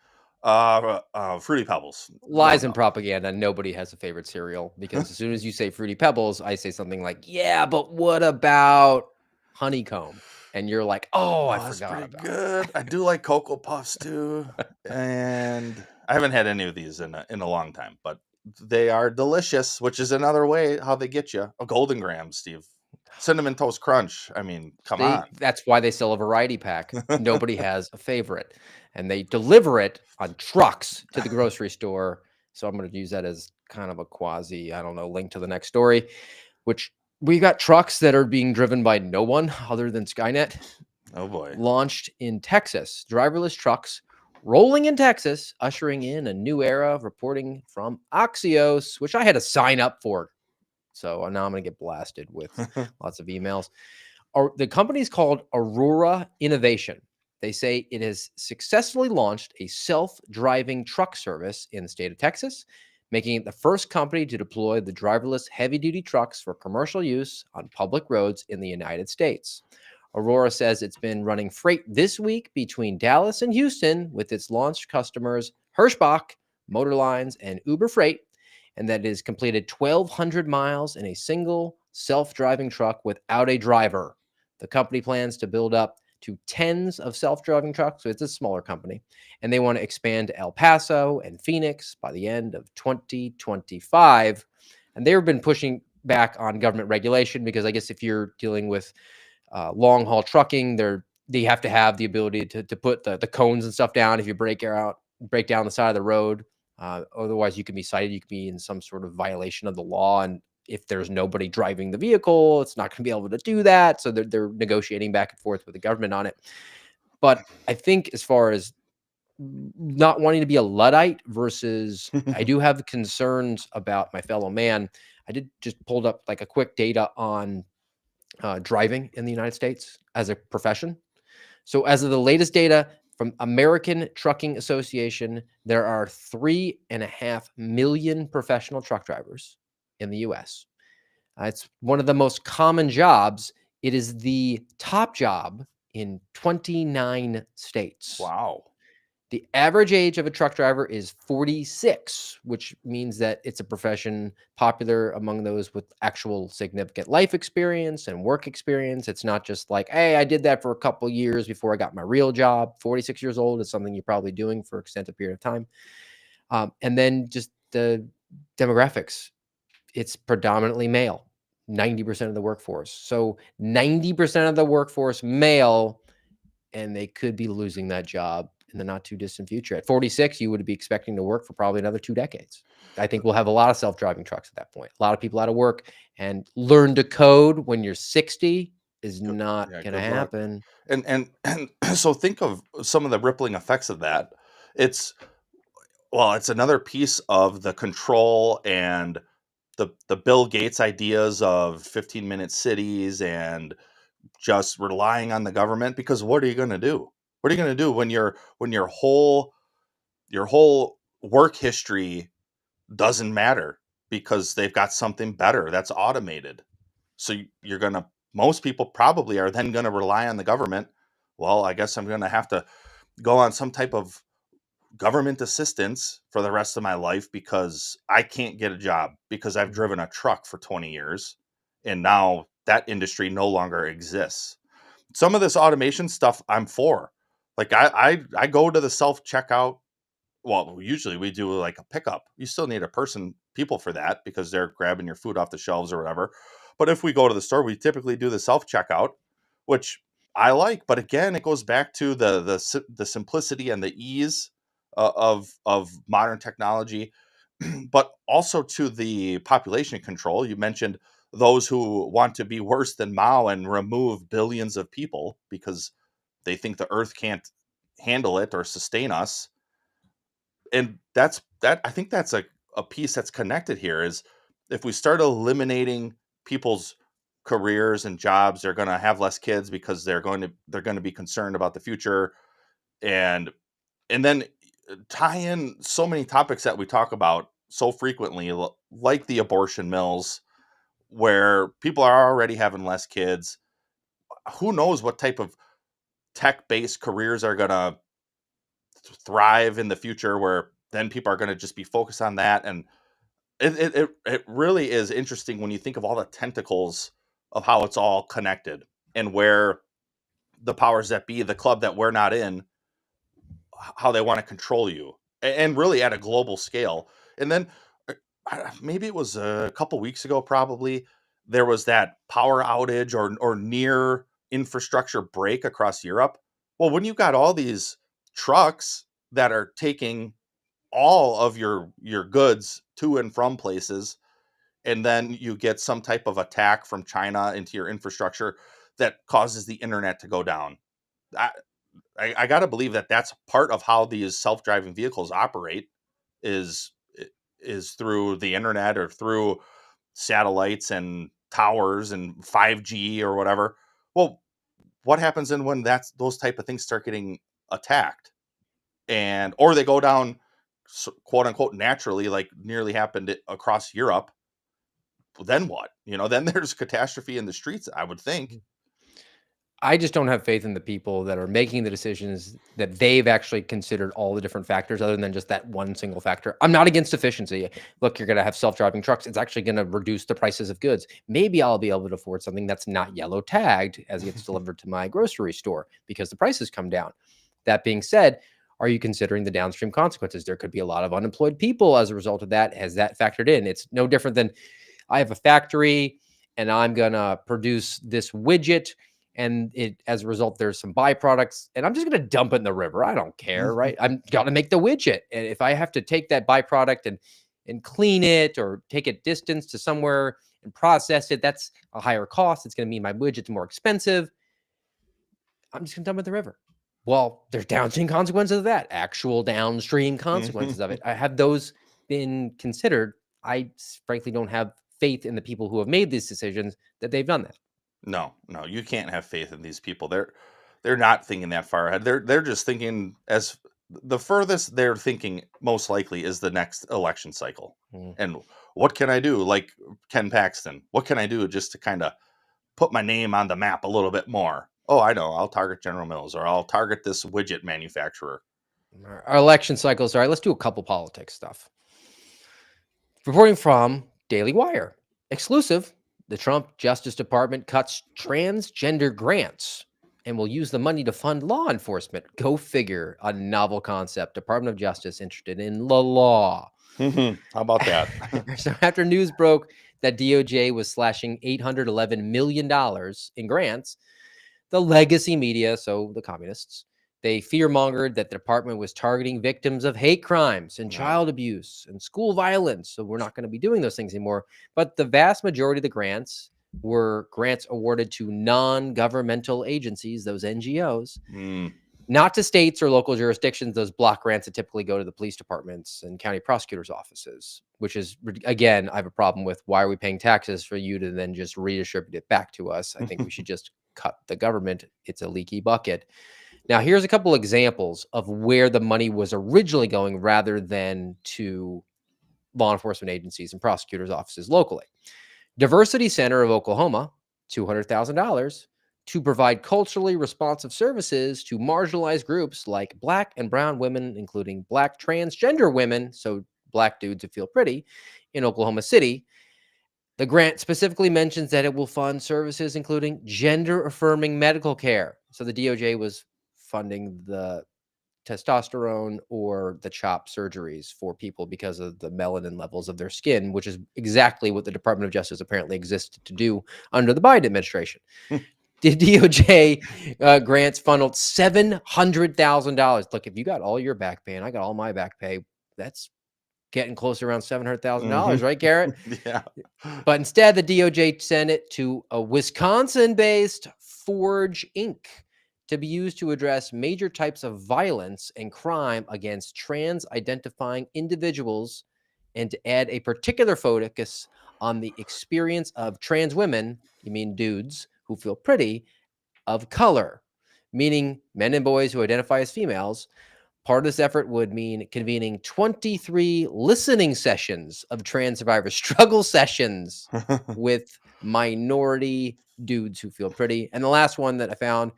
Fruity Pebbles. Lies and propaganda. Nobody has a favorite cereal, because as soon as you say Fruity Pebbles, I say something like, yeah, but what about honeycomb? And you're like, oh, I forgot about good. I do like Cocoa Puffs too, and I haven't had any of these in a long time, but they are delicious, which is another way how they get you. A Golden Graham, Steve. Cinnamon Toast Crunch. I mean, come on. That's why they sell a variety pack. Nobody has a favorite, and they deliver it on trucks to the grocery store. So I'm going to use that as kind of a quasi, I don't know, link to the next story, which we got trucks that are being driven by no one other than Skynet. Oh boy. Launched in Texas. Driverless trucks rolling in Texas, ushering in a new era, reporting from Axios, which I had to sign up for. So now I'm going to get blasted with lots of emails. The company is called Aurora Innovation. They say it has successfully launched a self-driving truck service in the state of Texas, making it the first company to deploy the driverless heavy-duty trucks for commercial use on public roads in the United States. Aurora says it's been running freight this week between Dallas and Houston with its launch customers Hirschbach, Motorlines, and Uber Freight, and that it has completed 1,200 miles in a single self-driving truck without a driver. The company plans to build up to tens of self-driving trucks, so it's a smaller company, and they want to expand to El Paso and Phoenix by the end of 2025. And they've been pushing back on government regulation, because I guess if you're dealing with long-haul trucking, they have to have the ability to put the cones and stuff down if you break down the side of the road. Otherwise, you can be cited. You can be in some sort of violation of the law, and if there's nobody driving the vehicle, it's not going to be able to do that. So they're negotiating back and forth with the government on it. But I think as far as not wanting to be a Luddite versus I do have concerns about my fellow man. I did just pulled up like a quick data on driving in the United States as a profession. So as of the latest data from American Trucking Association, there are 3.5 million professional truck drivers in the US. It's one of the most common jobs. It is the top job in 29 states. Wow. The average age of a truck driver is 46, which means that it's a profession popular among those with actual significant life experience and work experience. It's not just like, hey, I did that for a couple years before I got my real job. 46 years old is something you're probably doing for an extended period of time. And then just the demographics. It's predominantly male, 90% of the workforce. So 90% of the workforce male, and they could be losing that job in the not too distant future. At 46, you would be expecting to work for probably another 2 decades. I think we'll have a lot of self-driving trucks at that point. A lot of people out of work, and learn to code when you're 60 is not going to happen. And so think of some of the rippling effects of that. It's another piece of the control and the Bill Gates ideas of 15-minute cities and just relying on the government, because what are you going to do? What are you going to do when your whole work history doesn't matter because they've got something better that's automated? So most people probably are then going to rely on the government. Well, I guess I'm going to have to go on some type of government assistance for the rest of my life because I can't get a job because I've driven a truck for 20 years and now that industry no longer exists. Some of this automation stuff I'm for. Like I go to the self-checkout. Well, usually we do like a pickup. You still need people for that because they're grabbing your food off the shelves or whatever. But if we go to the store, we typically do the self-checkout, which I like. But again, it goes back to the simplicity and the ease of modern technology, but also to the population control. You mentioned those who want to be worse than Mao and remove billions of people because they think the earth can't handle it or sustain us. And I think that's a piece that's connected here is if we start eliminating people's careers and jobs, they're going to have less kids because they're going to be concerned about the future. And then tie in so many topics that we talk about so frequently, like the abortion mills, where people are already having less kids. Who knows what type of tech-based careers are going to thrive in the future, where then people are going to just be focused on that. And it really is interesting when you think of all the tentacles of how it's all connected and where the powers that be, the club that we're not in, how they want to control you, and really at a global scale. And then maybe it was a couple weeks ago, probably there was that power outage or near infrastructure break across Europe. Well, when you got all these trucks that are taking all of your goods to and from places, and then you get some type of attack from China into your infrastructure that causes the internet to go down. I got to believe that that's part of how these self-driving vehicles operate is through the internet or through satellites and towers and 5G or whatever. Well, what happens then when those type of things start getting attacked or they go down, quote unquote, naturally, like nearly happened across Europe? Then what? Then there's catastrophe in the streets, I would think. I just don't have faith in the people that are making the decisions that they've actually considered all the different factors other than just that one single factor. I'm not against efficiency. Look, you're going to have self-driving trucks. It's actually going to reduce the prices of goods. Maybe I'll be able to afford something that's not yellow tagged as it gets delivered to my grocery store because the prices come down. That being said, are you considering the downstream consequences? There could be a lot of unemployed people as a result of that. Has that factored in? It's no different than I have a factory and I'm going to produce this widget. And as a result, there's some byproducts and I'm just going to dump it in the river. I don't care, right? I'm going to make the widget. And if I have to take that byproduct and clean it or take it distance to somewhere and process it, that's a higher cost. It's going to mean my widget's more expensive. I'm just going to dump it in the river. Well, there's downstream consequences of that, actual downstream consequences of it. Have those been considered? I frankly don't have faith in the people who have made these decisions that they've done that. No, you can't have faith in these people. They're not thinking that far ahead. They're just thinking as the furthest they're thinking most likely is the next election cycle. And what can I do? Like Ken Paxton, what can I do just to kind of put my name on the map a little bit more? Oh, I know. I'll target General Mills, or I'll target this widget manufacturer. Our election cycles. All right, let's do a couple politics stuff. Reporting from Daily Wire. Exclusive. The Trump Justice Department cuts transgender grants and will use the money to fund law enforcement. Go figure. A novel concept. Department of Justice interested in the law. How about that? So after news broke that DOJ was slashing $811 million in grants, the legacy media, so the communists, they fear-mongered that the department was targeting victims of hate crimes and child abuse and school violence. So we're not going to be doing those things anymore. But the vast majority of the grants were grants awarded to non-governmental agencies, those NGOs, not to states or local jurisdictions. Those block grants that typically go to the police departments and county prosecutors' offices, which is, again, I have a problem with. Why are we paying taxes for you to then just redistribute it back to us? I think we should just cut the government. It's a leaky bucket. Now, here's a couple examples of where the money was originally going rather than to law enforcement agencies and prosecutors' offices locally. Diversity Center of Oklahoma, $200,000 to provide culturally responsive services to marginalized groups like Black and brown women, including Black transgender women, so Black dudes who feel pretty, in Oklahoma City. The grant specifically mentions that it will fund services including gender-affirming medical care. So the DOJ was funding the testosterone or the CHOP surgeries for people because of the melanin levels of their skin, which is exactly what the Department of Justice apparently existed to do under the Biden administration. The DOJ grants funneled $700,000. Look, if you got all your back pay and I got all my back pay, that's getting close around $700,000, right, Garrett? Yeah. But instead, the DOJ sent it to a Wisconsin-based Forge Inc. to be used to address major types of violence and crime against trans-identifying individuals and to add a particular focus on the experience of trans women, you mean dudes who feel pretty, of color, meaning men and boys who identify as females. Part of this effort would mean convening 23 listening sessions of trans survivors, struggle sessions with minority dudes who feel pretty. And the last one that I found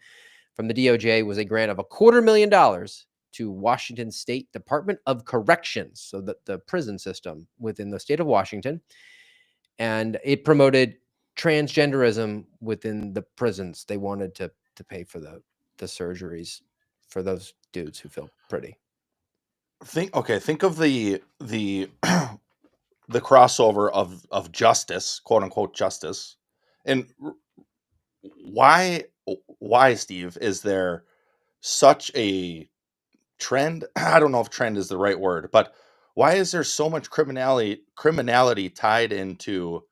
from the DOJ was a grant of $250,000 to Washington State Department of Corrections, so the prison system within the state of Washington. And it promoted transgenderism within the prisons. They wanted to pay for the surgeries for those dudes who feel pretty. Think of the the crossover of justice, quote unquote justice, and why Steve, is there such a trend? I don't know if trend is the right word, but why is there so much criminality tied into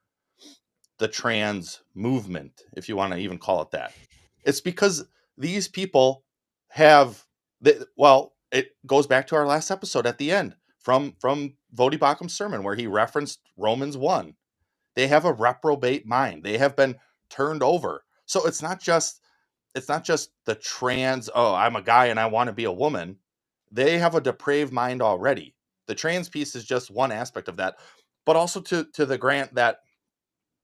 the trans movement, if you want to even call it that? It's because these people have, it goes back to our last episode at the end from Voddie Baucham's sermon where he referenced Romans 1. They have a reprobate mind. They have been turned over. So it's not just the trans, oh, I'm a guy and I want to be a woman. They have a depraved mind already. The trans piece is just one aspect of that, but also to the grant that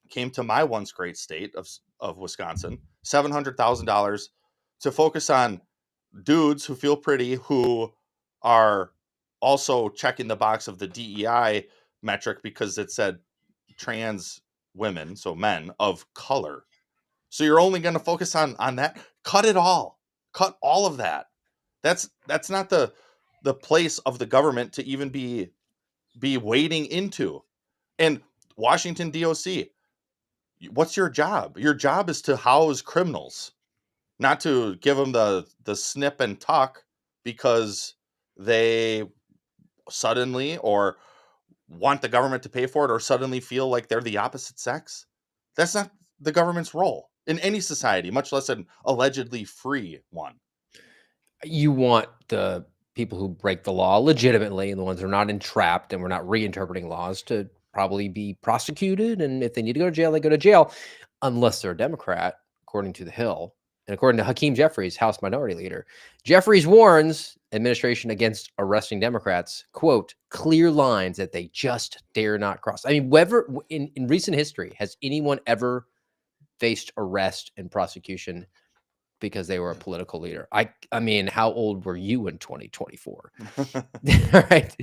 came to my once great state of Wisconsin, $700,000 to focus on dudes who feel pretty, who are also checking the box of the DEI metric because it said trans women, so men of color. So you're only going to focus on that. Cut it all. Cut all of that. That's not the place of the government to even be wading into. And Washington DOC, what's your job? Your job is to house criminals, not to give them the snip and tuck because they suddenly or want the government to pay for it or suddenly feel like they're the opposite sex. That's not the government's role in any society, much less an allegedly free one. You want the people who break the law legitimately and the ones who are not entrapped and we're not reinterpreting laws to probably be prosecuted. And if they need to go to jail, they go to jail, unless they're a Democrat, according to The Hill. And according to Hakeem Jeffries, House Minority Leader, Jeffries warns administration against arresting Democrats, quote, clear lines that they just dare not cross. I mean, whether in recent history, has anyone ever faced arrest and prosecution because they were a political leader? I mean, how old were you in 2024? Right.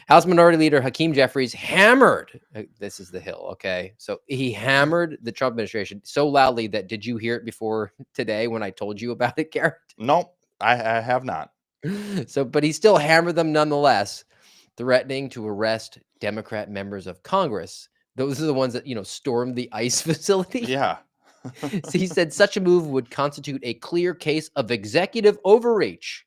House Minority Leader Hakeem Jeffries hammered, this is The Hill, okay? So he hammered the Trump administration so loudly that, did you hear it before today when I told you about it, Garrett? Nope, I have not. So, but he still hammered them nonetheless, threatening to arrest Democrat members of Congress. Those are the ones that, stormed the ICE facility. Yeah. So he said such a move would constitute a clear case of executive overreach.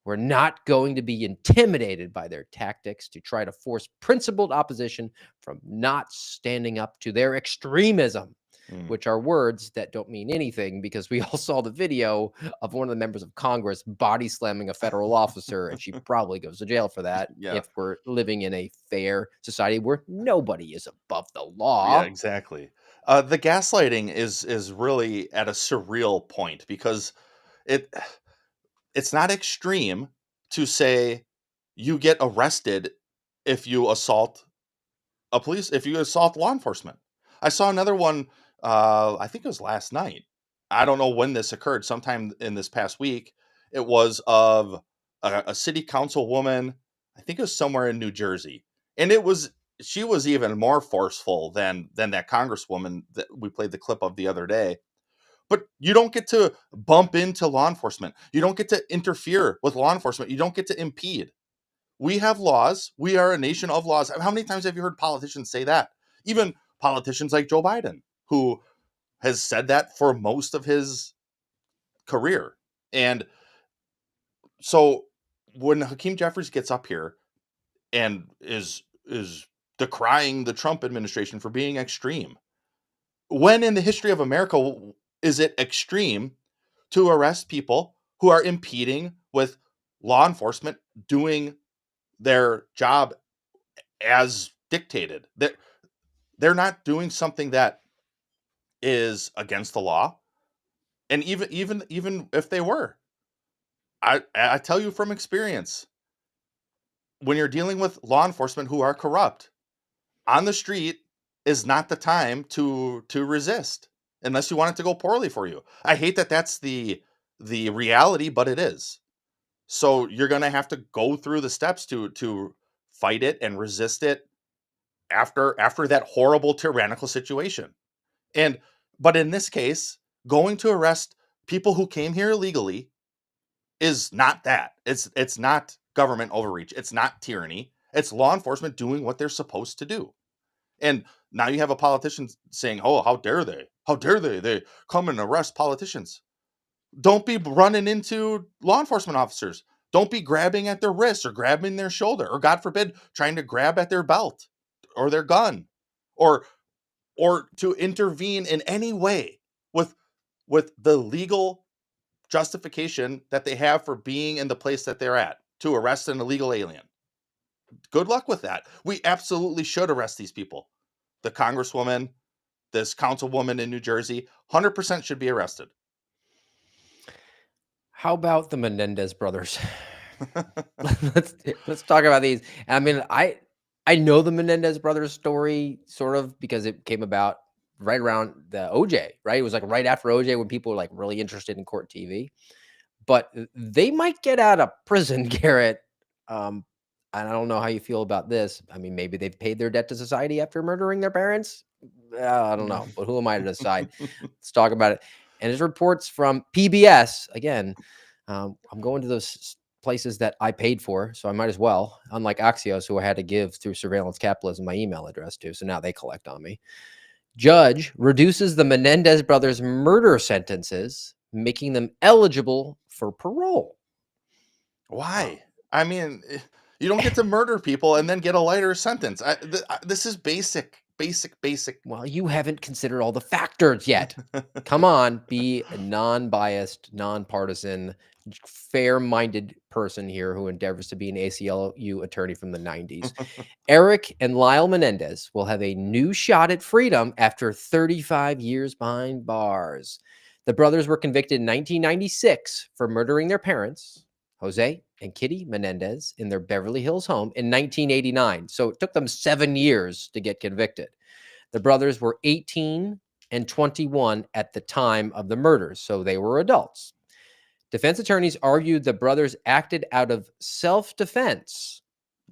We're not going to be intimidated by their tactics to try to force principled opposition from not standing up to their extremism, which are words that don't mean anything, because we all saw the video of one of the members of Congress body slamming a federal officer, and she probably goes to jail for that. Yeah. If we're living in a fair society where nobody is above the law. Yeah, exactly. The gaslighting is really at a surreal point, because it's not extreme to say you get arrested if you assault if you assault law enforcement. I saw another one, I think it was last night. I don't know when this occurred, sometime in this past week. It was of a city council woman. I think it was somewhere in New Jersey. And she was even more forceful than that congresswoman that we played the clip of the other day. But you don't get to bump into law enforcement. You don't get to interfere with law enforcement. You don't get to impede. We have laws. We are a nation of laws. How many times have you heard politicians say that? Even politicians like Joe Biden, who has said that for most of his career. And so when Hakeem Jeffries gets up here and is decrying the Trump administration for being extreme, when in the history of America is it extreme to arrest people who are impeding with law enforcement doing their job as dictated? They're not doing something that is against the law. And even if they were, I tell you from experience, when you're dealing with law enforcement who are corrupt, on the street is not the time to resist, unless you want it to go poorly for you. I hate that that's the reality, but it is. So you're going to have to go through the steps to fight it and resist it after that horrible tyrannical situation. But in this case, going to arrest people who came here illegally is not that. It's not government overreach. It's not tyranny. It's law enforcement doing what they're supposed to do. And now you have a politician saying, "Oh, how dare they? How dare they? They come and arrest politicians." Don't be running into law enforcement officers. Don't be grabbing at their wrists or grabbing their shoulder, or God forbid, trying to grab at their belt or their gun, or to intervene in any way with the legal justification that they have for being in the place that they're at, to arrest an illegal alien. Good luck with that. We absolutely should arrest these people. The congresswoman, this councilwoman in New Jersey, 100% should be arrested. How about the Menendez brothers? Let's talk about these. I mean, I know the Menendez brothers story sort of, because it came about right around the OJ, right? It was like right after OJ when people were like really interested in court TV. But they might get out of prison, Garrett. And I don't know how you feel about this. I mean, maybe they've paid their debt to society after murdering their parents. I don't know, but who am I to decide? Let's talk about it. And there's reports from PBS. Again, I'm going to those places that I paid for, so I might as well, unlike Axios, who I had to give through surveillance capitalism my email address to, so now they collect on me. Judge reduces the Menendez brothers' murder sentences, making them eligible for parole. Why? I mean, you don't get to murder people and then get a lighter sentence. This is basic. Well, you haven't considered all the factors yet. Come on, be a non-biased, non-partisan fair-minded person here who endeavors to be an ACLU attorney from the 90s. Eric and Lyle Menendez will have a new shot at freedom after 35 years behind bars. The brothers were convicted in 1996 for murdering their parents, Jose and Kitty Menendez, in their Beverly Hills home in 1989. So it took them 7 years to get convicted. The brothers were 18 and 21 at the time of the murders, so they were adults. Defense attorneys argued the brothers acted out of self-defense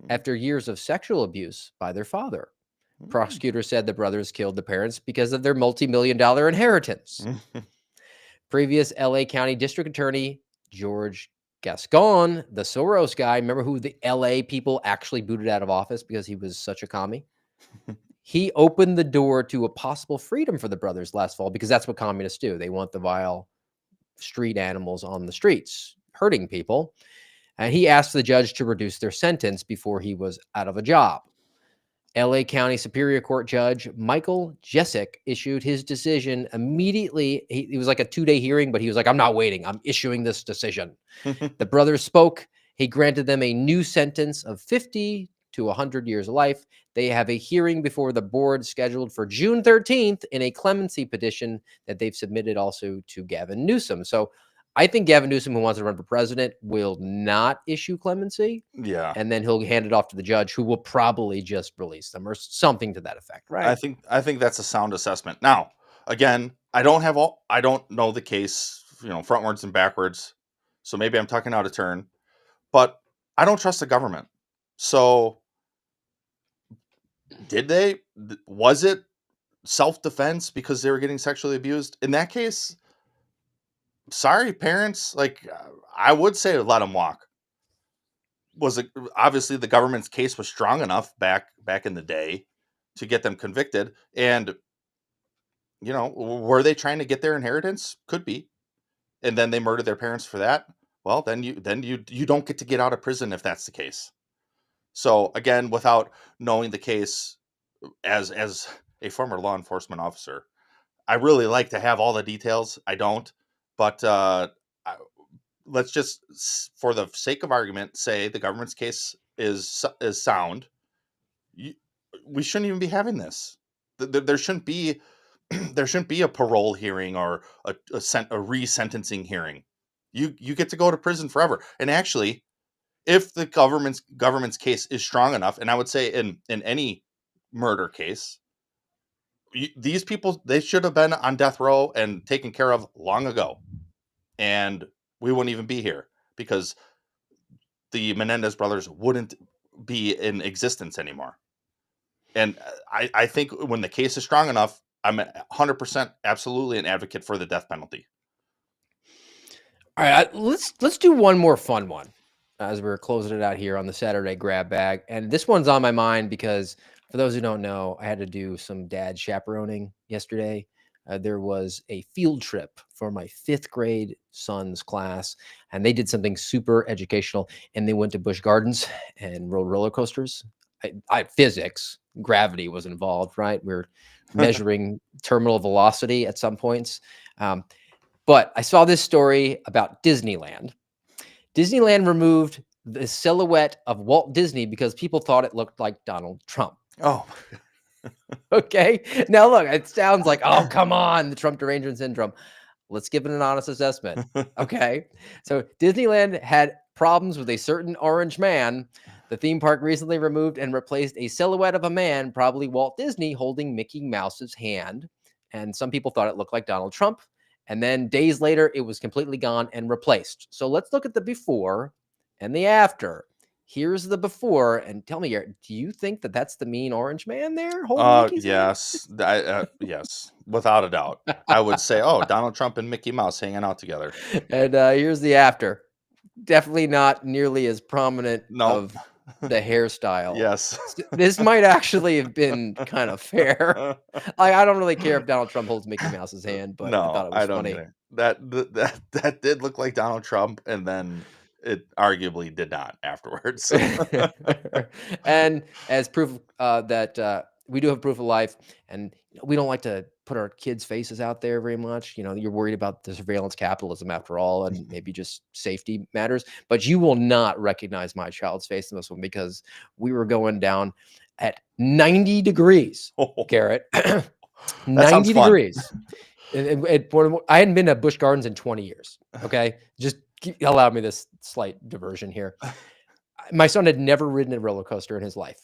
after years of sexual abuse by their father. Prosecutors said the brothers killed the parents because of their multi-million-dollar inheritance. Previous LA County District Attorney George Gascon, the Soros guy, remember who the LA people actually booted out of office because he was such a commie? He opened the door to a possible freedom for the brothers last fall because that's what communists do. They want the vile street animals on the streets hurting people. And he asked the judge to reduce their sentence before he was out of a job. LA County Superior Court Judge Michael Jessic issued his decision immediately. It was like a 2-day hearing, but he was like, I'm not waiting. I'm issuing this decision. The brothers spoke. He granted them a new sentence of 50 to 100 years of life. They have a hearing before the board scheduled for June 13th in a clemency petition that they've submitted also to Gavin Newsom. So I think Gavin Newsom, who wants to run for president, will not issue clemency. Yeah. And then he'll hand it off to the judge, who will probably just release them or something to that effect, right? I think that's a sound assessment. Now, again, I don't know the case, frontwards and backwards. So maybe I'm talking out of turn, but I don't trust the government. So was it self-defense because they were getting sexually abused? In that case, sorry, parents, I would say let them walk. Obviously the government's case was strong enough back in the day to get them convicted, and were they trying to get their inheritance? Could be. And then they murdered their parents for that. Well, then you don't get out of prison if that's the case. So again, without knowing the case, as a former law enforcement officer, I really like to have all the details. I don't, but let's just, for the sake of argument, say the government's case is sound. We shouldn't even be having this. There shouldn't be a parole hearing or a resentencing hearing. You get to go to prison forever. And actually, if the government's case is strong enough, and I would say in any murder case, these people, they should have been on death row and taken care of long ago, and we wouldn't even be here because the Menendez brothers wouldn't be in existence anymore. And I think when the case is strong enough, I'm 100% absolutely an advocate for the death penalty. All right, let's do one more fun one as we're closing it out here on the Saturday grab bag. And this one's on my mind because, for those who don't know, I had to do some dad chaperoning yesterday. There was a field trip for my 5th grade son's class, and they did something super educational. And they went to Busch Gardens and rode roller coasters. Physics, gravity was involved, right? We're measuring terminal velocity at some points. But I saw this story about Disneyland. Disneyland removed the silhouette of Walt Disney because people thought it looked like Donald Trump. Oh, okay. Now, look, it sounds like, oh, come on, the Trump derangement syndrome. Let's give it an honest assessment. Okay. So Disneyland had problems with a certain orange man. The theme park recently removed and replaced a silhouette of a man, probably Walt Disney, holding Mickey Mouse's hand. And some people thought it looked like Donald Trump. And then days later, it was completely gone and replaced. So let's look at the before and the after. Here's the before, and tell me, do you think that that's the mean orange man there? Yes, yes, without a doubt. I would say, Donald Trump and Mickey Mouse hanging out together. And here's the after. Definitely not nearly as prominent of the hairstyle. Yes. This might actually have been kind of fair. I don't really care if Donald Trump holds Mickey Mouse's hand, but I thought it was funny. Either. That did look like Donald Trump, and then it arguably did not afterwards. And as proof that we do have proof of life, and we don't like to put our kids' faces out there very much. You're worried about the surveillance capitalism after all, and maybe just safety matters. But you will not recognize my child's face in this one because we were going down at 90 degrees, Garrett. 90 degrees. I hadn't been to Busch Gardens in 20 years. Okay. Just allow me this slight diversion here. My son had never ridden a roller coaster in his life.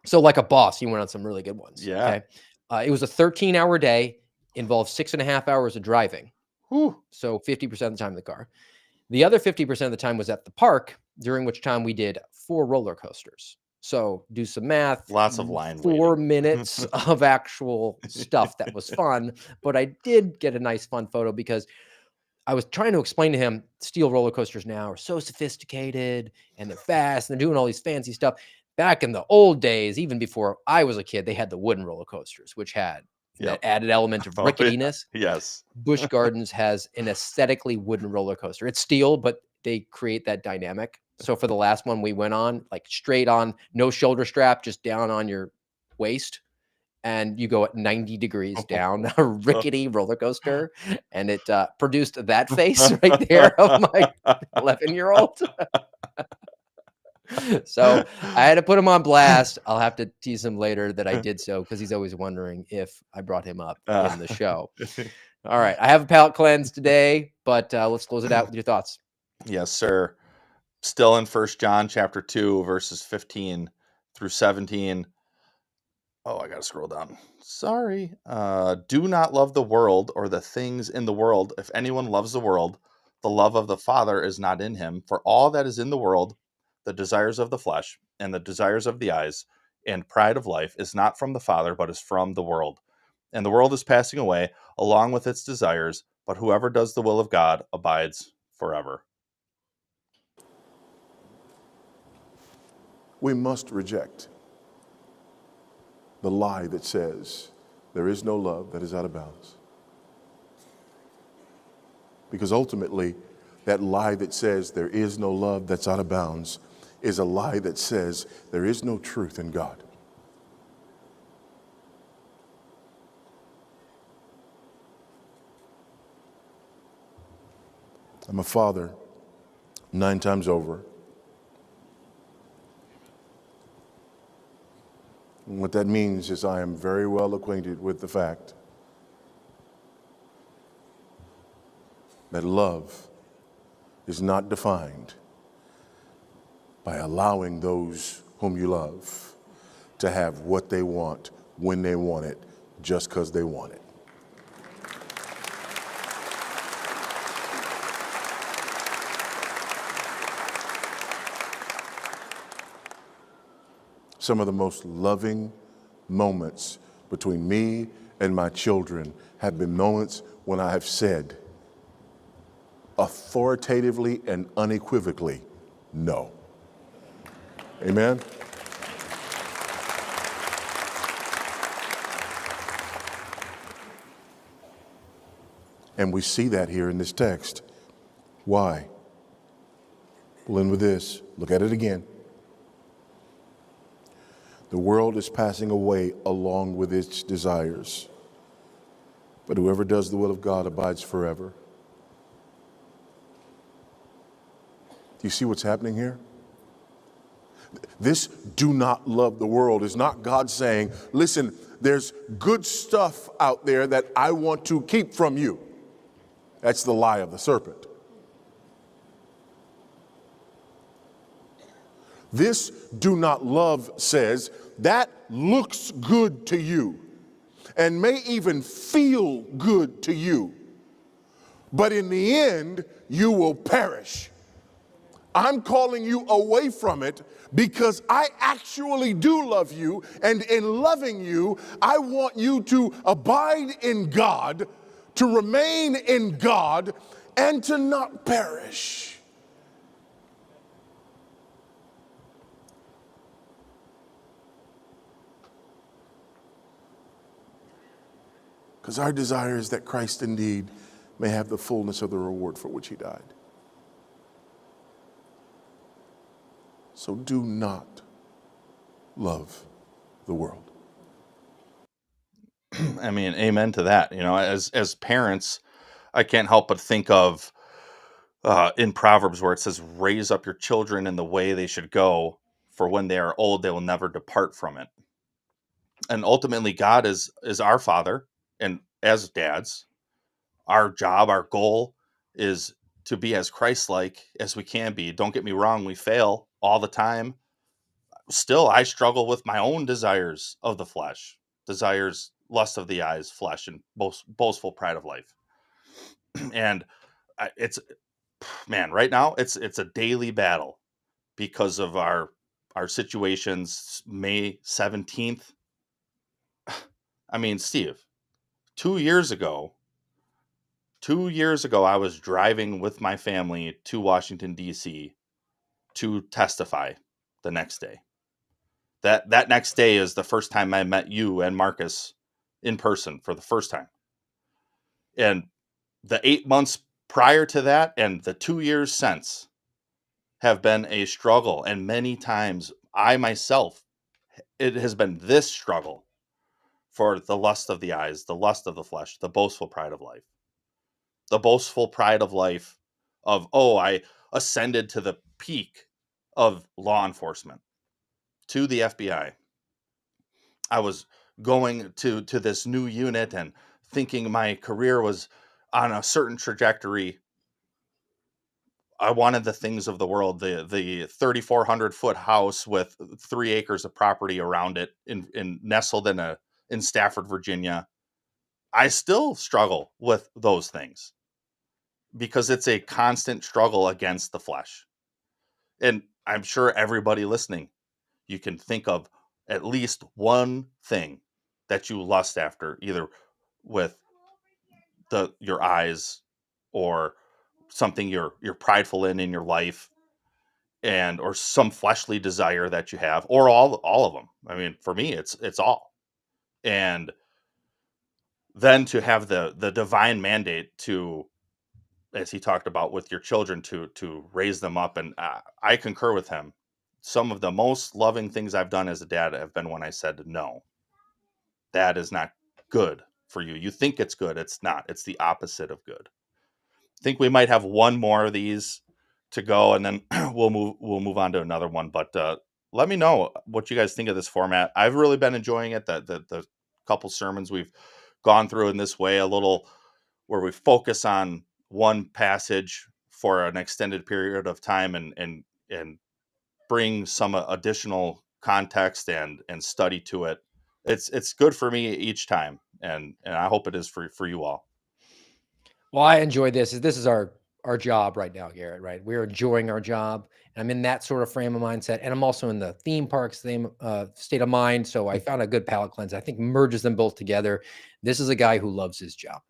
So like a boss, he went on some really good ones. Yeah. Okay. It was a 13-hour day, involved 6.5 hours of driving. Whew. So 50% of the time in the car. The other 50% of the time was at the park, during which time we did 4 roller coasters. So do some math. Lots of line 4 waiting. minutes of actual stuff that was fun. But I did get a nice fun photo because I was trying to explain to him steel roller coasters now are so sophisticated and they're fast and they're doing all these fancy stuff. Back in the old days, even before I was a kid, they had the wooden roller coasters, which had that added element of ricketiness. Yes. Busch Gardens has an aesthetically wooden roller coaster. It's steel, but they create that dynamic. So for the last one we went on, like straight on, no shoulder strap, just down on your waist. And you go at 90 degrees down a rickety roller coaster. And it produced that face right there of my 11-year-old. So I had to put him on blast. I'll have to tease him later that I did so because he's always wondering if I brought him up in the show. All right. I have a palate cleanse today, but let's close it out with your thoughts. Yes, sir. Still in 1 John chapter 2, verses 15 through 17. Oh, I got to scroll down. Sorry. Do not love the world or the things in the world. If anyone loves the world, the love of the Father is not in him. For all that is in the world, the desires of the flesh and the desires of the eyes and pride of life is not from the Father, but is from the world. And the world is passing away along with its desires, but whoever does the will of God abides forever. We must reject the lie that says there is no love that is out of bounds. Because ultimately, that lie that says there is no love that's out of bounds is a lie that says there is no truth in God. I'm a father 9 times over. And what that means is I am very well acquainted with the fact that love is not defined by allowing those whom you love to have what they want when they want it, just because they want it. Some of the most loving moments between me and my children have been moments when I have said authoritatively and unequivocally, no. Amen? And we see that here in this text. Why? We'll end with this. Look at it again. The world is passing away along with its desires, but whoever does the will of God abides forever. Do you see what's happening here? This do not love the world is not God saying, listen, there's good stuff out there that I want to keep from you. That's the lie of the serpent. This do not love says that looks good to you and may even feel good to you, but in the end, you will perish. I'm calling you away from it because I actually do love you, and in loving you, I want you to abide in God, to remain in God, and to not perish. Because our desire is that Christ indeed may have the fullness of the reward for which he died. So do not love the world. I mean, amen to that. You know, as parents, I can't help but think of in Proverbs where it says, "Raise up your children in the way they should go, for when they are old, they will never depart from it." And ultimately, God is our Father, and as dads, our job, our goal is to be as Christ-like as we can be. Don't get me wrong, we fail all the time. Still, I struggle with my own desires of the flesh, desires, lust of the eyes, flesh, and boastful pride of life. And it's, man, right now it's a daily battle because of our situations. May 17th. I mean, Steve, 2 years ago, I was driving with my family to Washington, D.C. to testify the next day. That next day is the first time I met you and Marcus in person for the first time. And the 8 months prior to that and the 2 years since have been a struggle. And many times I myself, it has been this struggle for the lust of the eyes, the lust of the flesh, the boastful pride of life. The boastful pride of life of, oh, I ascended to the peak of law enforcement, to the FBI. I was going to this new unit and thinking my career was on a certain trajectory. I wanted the things of the world, the 3,400 foot house with 3 acres of property around it, in nestled in Stafford, Virginia. I still struggle with those things because it's a constant struggle against the flesh. And I'm sure everybody listening, you can think of at least one thing that you lust after, either with your eyes or something you're prideful in your life, and or some fleshly desire that you have, or all of them. I mean, for me, it's all. And then to have the divine mandate to, as he talked about with your children, to raise them up. And I concur with him. Some of the most loving things I've done as a dad have been when I said, no, that is not good for you. You think it's good. It's not. It's the opposite of good. I think we might have one more of these to go, and then we'll move on to another one. But let me know what you guys think of this format. I've really been enjoying it. The couple sermons we've gone through in this way, a little where we focus on one passage for an extended period of time and bring some additional context and study to it. It's good for me each time, and I hope it is for you all. Well, I enjoy this. This is our job right now, Garrett, right? We're enjoying our job. And I'm in that sort of frame of mindset. And I'm also in the theme parks state of mind. So I found a good palate cleanse. I think merges them both together. This is a guy who loves his job.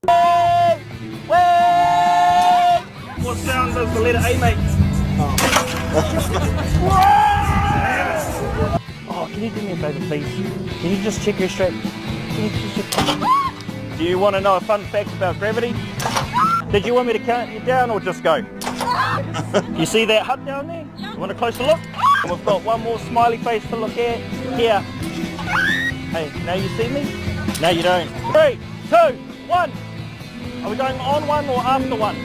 What sound does the letter A make? Oh, can you do me a favor, please? Can you just check your strap? Do you want to know a fun fact about gravity? Did you want me to count you down or just go? You see that hut down there? You want a closer look? And we've got one more smiley face to look at. Here. Hey, now you see me? Now you don't. 3, 2, 1. Are we going on one or after one?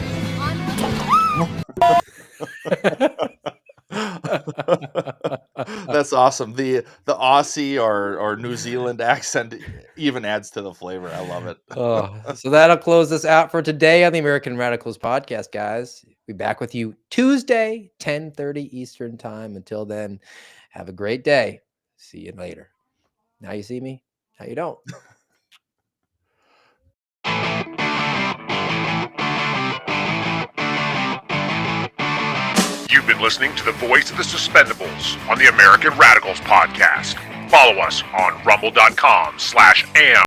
That's awesome. The Aussie or New Zealand accent even adds to the flavor. I love it. So that'll close us out for today on the American Radicals podcast, guys. We'll be back with you Tuesday, 10:30 Eastern time. Until then, have a great day. See you later. Now you see me, now you don't. You've been listening to the voice of the Suspendables on the American Radicals podcast. Follow us on rumble.com/am.